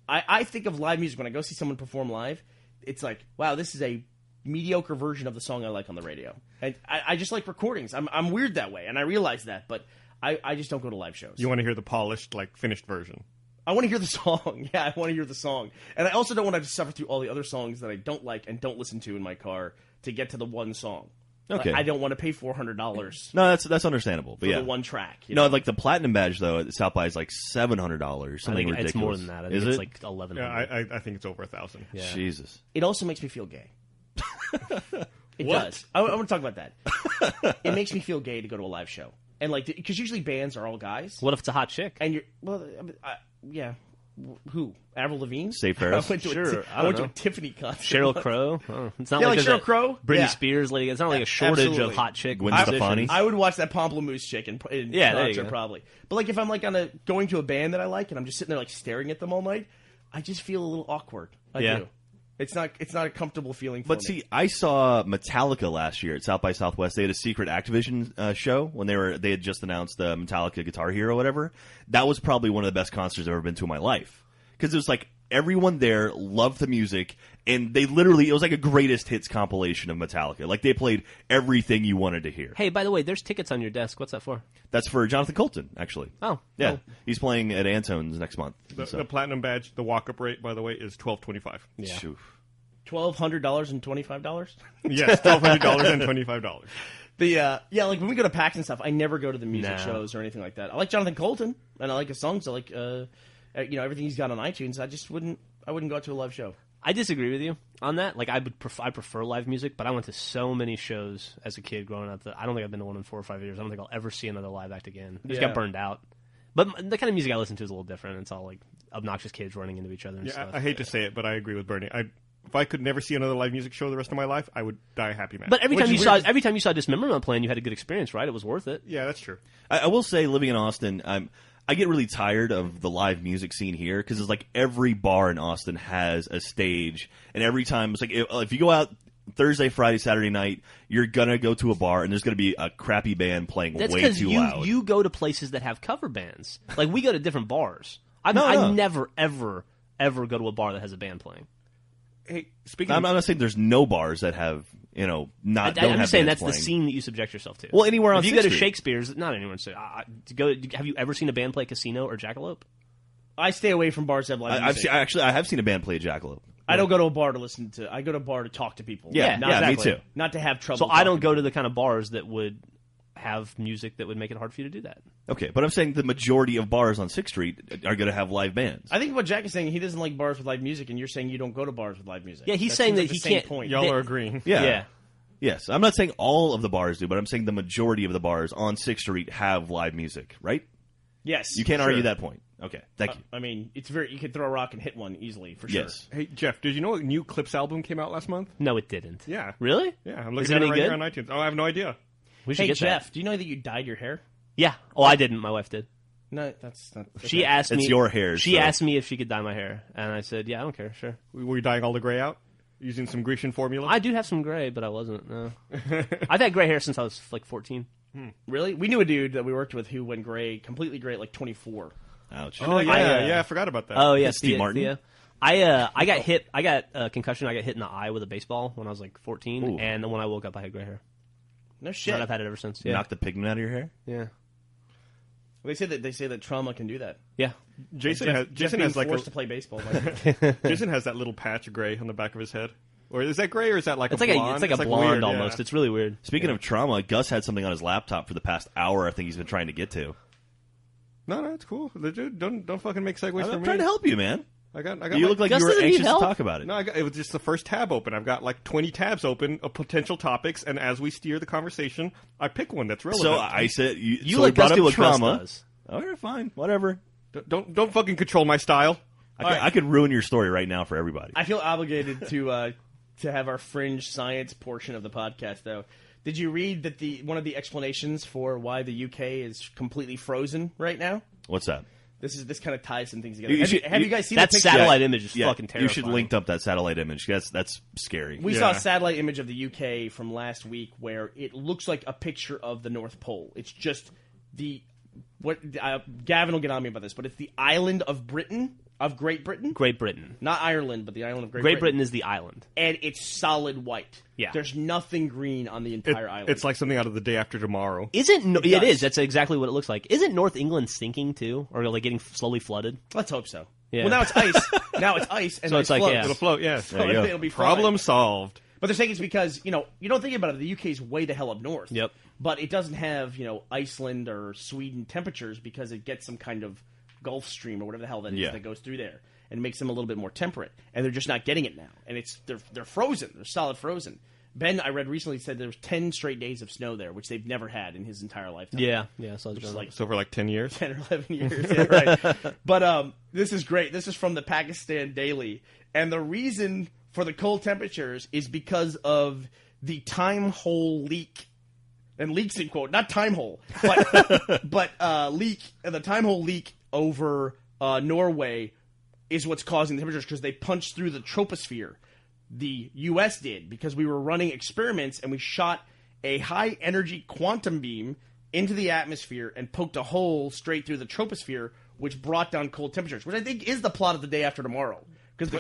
I think of live music when I go see someone perform live. It's like, wow, this is a mediocre version of the song I like on the radio. And I just like recordings. I'm weird that way, and I realize that, but I just don't go to live shows. You want to hear the polished, finished version. I want to hear the song. Yeah, I want to hear the song. And I also don't want to have to suffer through all the other songs that I don't like and don't listen to in my car to get to the one song. Okay. I don't want to pay $400 No, that's understandable. But for yeah. the one track. No, like the platinum badge though at South by is like $700, I something think ridiculous. it's more than that. I think Is it's it? like 1,100. Yeah, I think it's over 1,000. Yeah. Jesus. It also makes me feel gay. It What? does. I want to talk about that. It makes me feel gay to go to a live show. And because usually bands are all guys. What if it's a hot chick? And yeah. Who? Avril Lavigne? Steve Ferris? I went to Sure, I went to a know. Tiffany concert. Sheryl Crow? Oh, it's not Yeah, like like there's Sheryl Crow? Britney Yeah. Spears, Lady. It's not like a shortage Absolutely. of hot chick. Gwen musicians. Stefani? I would watch that Pomplamoose chick in Yeah, there you concert go. probably. But if I'm going to a band that I like and I'm just sitting there staring at them all night, I just feel a little awkward. I Yeah. do. It's not a comfortable feeling for But me. see, I saw Metallica last year at South by Southwest. They had a secret Activision show when they had just announced the Metallica Guitar Hero or whatever. That was probably one of the best concerts I've ever been to in my life. Because it was everyone there loved the music, and it was like a greatest hits compilation of Metallica. They played everything you wanted to hear. Hey, by the way, there's tickets on your desk. What's that for? That's for Jonathan Colton, actually. Oh. Yeah. Oh. He's playing at Antone's next month. The platinum badge, the walk-up rate, by the way, is $1,225. Yeah. Shoo. $1,200 and $25. Yes, $1,200 and $25. When we go to PAX and stuff, I never go to the music No. shows or anything like that. I like Jonathan Colton and I like his songs. I like everything he's got on iTunes. I wouldn't go out to a live show. I disagree with you on that. I prefer live music, but I went to so many shows as a kid growing up that I don't think I've been to one in 4 or 5 years. I don't think I'll ever see another live act again. I just Yeah. got burned out. But the kind of music I listen to is a little different. It's all obnoxious kids running into each other and Yeah, stuff. I hate to say it, but I agree with Bernie. If I could never see another live music show the rest of my life, I would die a happy man. But every Which time is you weird. saw Dismemberment playing, you had a good experience, right? It was worth it. Yeah, that's true. I will say, living in Austin, I get really tired of the live music scene here because it's every bar in Austin has a stage, and every time it's if you go out Thursday, Friday, Saturday night, you're gonna go to a bar and there's gonna be a crappy band playing That's way because too loud. you go to places that have cover bands. We go to different bars. I No. never ever go to a bar that has a band playing. Hey, speaking I'm of... not saying there's no bars that have don't I'm have just saying bands that's the playing. scene that you subject yourself to. Well, anywhere on if you go 6th to Street. Shakespeare's, not anywhere. Have you ever seen a band play Casino or Jackalope? I stay away from bars that have live music. I have seen a band play Jackalope. I don't go to a bar to listen to. I go to a bar to talk to people. Yeah, not, yeah, me exactly. too. Not to have trouble. So I don't talking. go to the kind of bars that would have music that would make it hard for you to do that. Okay, but I'm saying the majority of bars on 6th Street are going to have live bands. I think what Jack is saying, he doesn't like bars with live music, and you're saying you don't go to bars with live music. Yeah, he's That saying seems that like he the same can't- Point. Y'all they- are agreeing. Yeah. Yes, I'm not saying all of the bars do, but I'm saying the majority of the bars on 6th Street have live music, right? Yes, You can't sure. argue that point. Okay, thank you. I mean, it's very. You could throw a rock and hit one easily for sure. Yes. Hey, Jeff, did you know a new Clips album came out last month? No, it didn't. Yeah. Really? Yeah, I'm Is looking it at it any right good? here on iTunes. Oh, I have no idea. We should Hey get Jeff, that. do you know that you dyed your hair? Yeah. Oh, I didn't. My wife did. No, that's not. She okay. asked me. It's your hair, She so- asked me if she could dye my hair, and I said, "Yeah, I don't care. Sure." Were you dyeing all the gray out? Using some Grecian formula? I do have some gray, but I wasn't. No. I've had gray hair since I was 14. Really? We knew a dude that we worked with who went gray, completely gray, at 24. Ouch. Oh, yeah, I forgot about that. Oh yeah, Steve Thea- Martin? Thea. I got hit. I got a concussion. I got hit in the eye with a baseball when I was 14, Ooh. and then when I woke up, I had gray hair. No shit. And I've had it ever since. Yeah. Knock the pigment out of your hair? Yeah. They say that trauma can do that. Yeah. Jason Jeff, has Jeff Jason being has like forced to play baseball. Like, Jason has that little patch of gray on the back of his head. Or is that gray or is that like It's a like blonde? a blonde weird, almost. yeah. It's really weird. Speaking of trauma, Gus had something on his laptop for the past hour I think he's been trying to get to. No, it's cool. Dude, don't fucking make segues for I'm me. trying to help you, man. I got You my- look like Gus you were doesn't need anxious to help. talk about it. No, it was just the first tab open. I've got 20 tabs open of potential topics, and as we steer the conversation, I pick one that's relevant. So I said You so let we brought Gus do up what Gus trauma. does. All right, fine, whatever. Don't fucking control my style. I could ruin your story right now for everybody. I feel obligated to have our fringe science portion of the podcast, though. Did you read that one of the explanations for why the UK is completely frozen right now? What's that? This kind of ties some things together. Have you guys seen that the picture? satellite image is fucking terrifying. You should link up that satellite image. That's scary. We saw a satellite image of the UK from last week where it looks like a picture of the North Pole. It's just Gavin will get on me about this, but it's the island of Great Britain. Great Britain. Not Ireland, but the island of Great Britain. Great Britain is the island. And it's solid white. Yeah. There's nothing green on the entire island. It's like something out of The Day After Tomorrow. It is. That's exactly what it looks like. Isn't North England sinking too? Or like getting slowly flooded? Let's hope so. Yeah. Well, now it's ice. And so it's like, floats. yeah. It'll float, yes. So it'll be fine. Problem solved. But they're saying it's because, you don't think about it, the UK's way the hell up north. Yep. But it doesn't have, Iceland or Sweden temperatures because it gets some kind of Gulf Stream or whatever the hell that is that goes through there and makes them a little bit more temperate. And they're just not getting it now. And they're frozen. They're solid frozen. Ben, I read recently, said there was 10 straight days of snow there, which they've never had in his entire lifetime. Yeah. So it's over like 10 years? 10 or 11 years. Yeah, right. But this is great. This is from the Pakistan Daily. And the reason for the cold temperatures is because of the time hole leak. And leaks in quote, not time hole, but leak. The time hole leak over Norway is what's causing the temperatures because they punched through the troposphere. The U.S. did because we were running experiments and we shot a high-energy quantum beam into the atmosphere and poked a hole straight through the troposphere, which brought down cold temperatures, which I think is the plot of The Day After Tomorrow. Because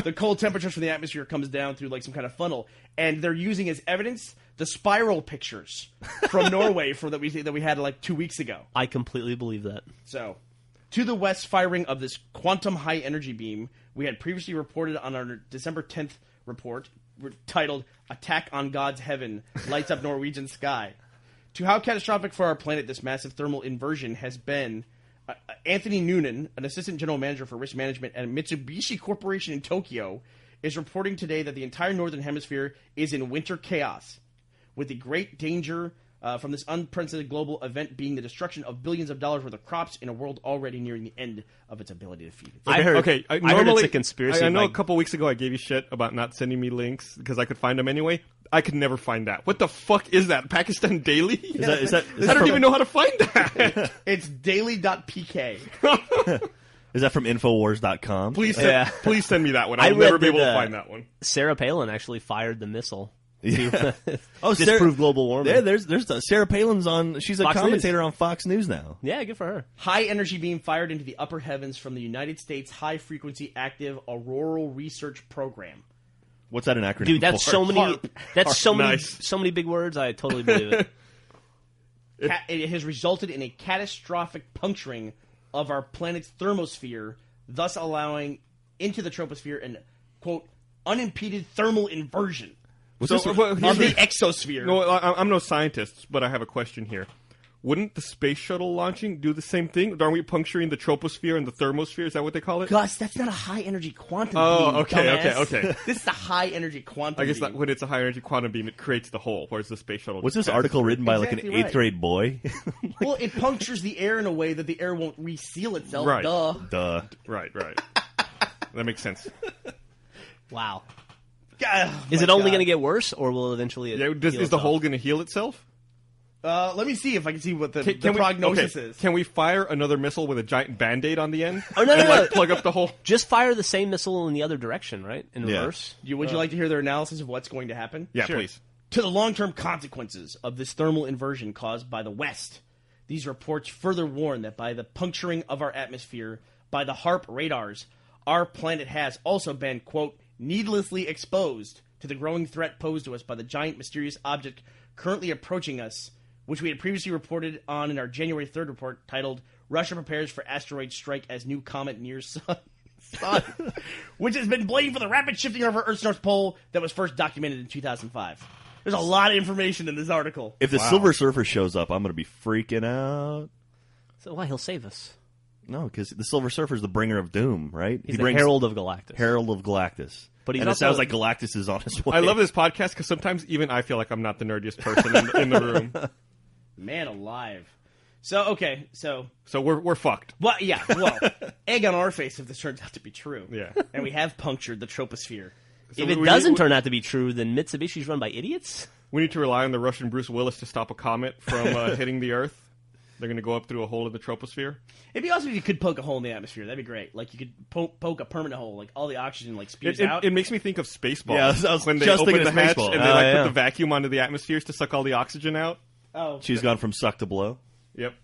the cold temperatures from the atmosphere comes down through like some kind of funnel, and they're using as evidence the spiral pictures from Norway that we had like 2 weeks ago. I completely believe that. So, to the west firing of this quantum high energy beam, we had previously reported on our December 10th report titled "Attack on God's Heaven Lights Up Norwegian Sky." To how catastrophic for our planet this massive thermal inversion has been. Anthony Noonan, an assistant general manager for risk management at Mitsubishi Corporation in Tokyo, is reporting today that the entire northern hemisphere is in winter chaos, with the great danger from this unprecedented global event being the destruction of billions of dollars worth of crops in a world already nearing the end of its ability to feed itself. I heard it's a conspiracy. I know a couple weeks ago I gave you shit about not sending me links because I could find them anyway. I could never find that. What the fuck is that? Pakistan Daily? Is that I don't even know how to find that. It's daily.pk. Is that from Infowars.com? Please send me that one. I I'll read never be able to that, find that one. Sarah Palin actually fired the missile. Yeah. Disprove global warming. Yeah, there's Sarah Palin's on. She's a Fox commentator News. on Fox News now. Yeah, good for her. High energy beam fired into the upper heavens from the United States High Frequency Active Auroral Research Program. What's that an acronym Dude, that's for? so many. HARP. That's so many. Nice. So many big words. I totally believe it. It has resulted in a catastrophic puncturing of our planet's thermosphere, thus allowing into the troposphere an, quote, unimpeded thermal inversion of the exosphere. No, I'm no scientist, but I have a question here. Wouldn't the space shuttle launching do the same thing? Aren't we puncturing the troposphere and the thermosphere? Is that what they call it? Gus, that's not a high-energy quantum beam, okay. This is a high-energy quantum I guess beam. when it's a high energy quantum beam, it creates the hole, whereas the space shuttle... Was this passes article through. written by like an Exactly 8th grade boy? Well, it punctures the air in a way that the air won't reseal itself. Right. Duh. Duh. Right. That makes sense. Wow. Oh, Is my it only God. going to get worse, or will eventually? Yeah, is the hole going to heal itself? Let me see if I can see what the Can we- prognosis okay, is. Can we fire another missile with a giant Band-Aid on the end? Oh, no, and, no. like, plug up the hole? Just fire the same missile in the other direction, right? In Yeah. reverse. Would you like to hear their analysis of what's going to happen? Yeah, Sure. please. To the long-term consequences of this thermal inversion caused by the West, these reports further warn that by the puncturing of our atmosphere by the HARP radars, our planet has also been, quote, needlessly exposed to the growing threat posed to us by the giant mysterious object currently approaching us, which we had previously reported on in our January 3rd report titled Russia Prepares for Asteroid Strike as New Comet Nears Sun, which has been blamed for the rapid shifting of our Earth's North Pole that was first documented in 2005. There's a lot of information in this article. If the Silver Surfer shows up, I'm going to be freaking out. So why he'll save us? No, because the Silver Surfer is the bringer of doom, right? He's the Herald of Galactus. Herald of Galactus. But he's and it also- sounds like Galactus is on his way. I love this podcast because sometimes even I feel like I'm not the nerdiest person in the room. Man alive. So we're fucked. well, egg on our face if this turns out to be true. Yeah. And we have punctured the troposphere. If it doesn't turn out to be true, then Mitsubishi's run by idiots? We need to rely on the Russian Bruce Willis to stop a comet from hitting the Earth. They're going to go up through a hole in the troposphere. It'd be awesome if you could poke a hole in the atmosphere. That'd be great. Like, you could poke a permanent hole. Like, all the oxygen, like, spews out. It makes me think of Spaceballs. Yeah, I was when they just open thinking the of hatch Spaceballs. and they put the vacuum onto the atmospheres to suck all the oxygen out. Oh. She's gone from suck to blow. Yep.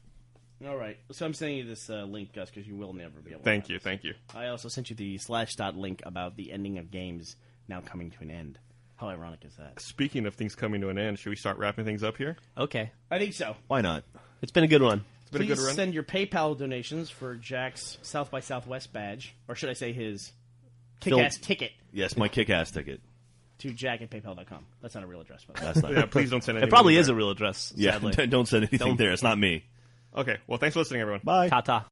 All right. So I'm sending you this link, Gus, because you will never be able to. Thank you. I also sent you the /dot link about the ending of games now coming to an end. How ironic is that? Speaking of things coming to an end, should we start wrapping things up here? Okay. I think so. Why not? It's been a good one. It's been a Please good run. send your PayPal donations for Jack's South by Southwest badge, or should I say his kick-ass ticket, Yes, my kick-ass ticket. to jack@paypal.com. That's not a real address, by the way. That's not. Yeah, please don't send any. It probably money is there. a real address, Yeah, sadly. don't send anything there. It's not me. Okay, well, thanks for listening, everyone. Bye. Ta-ta.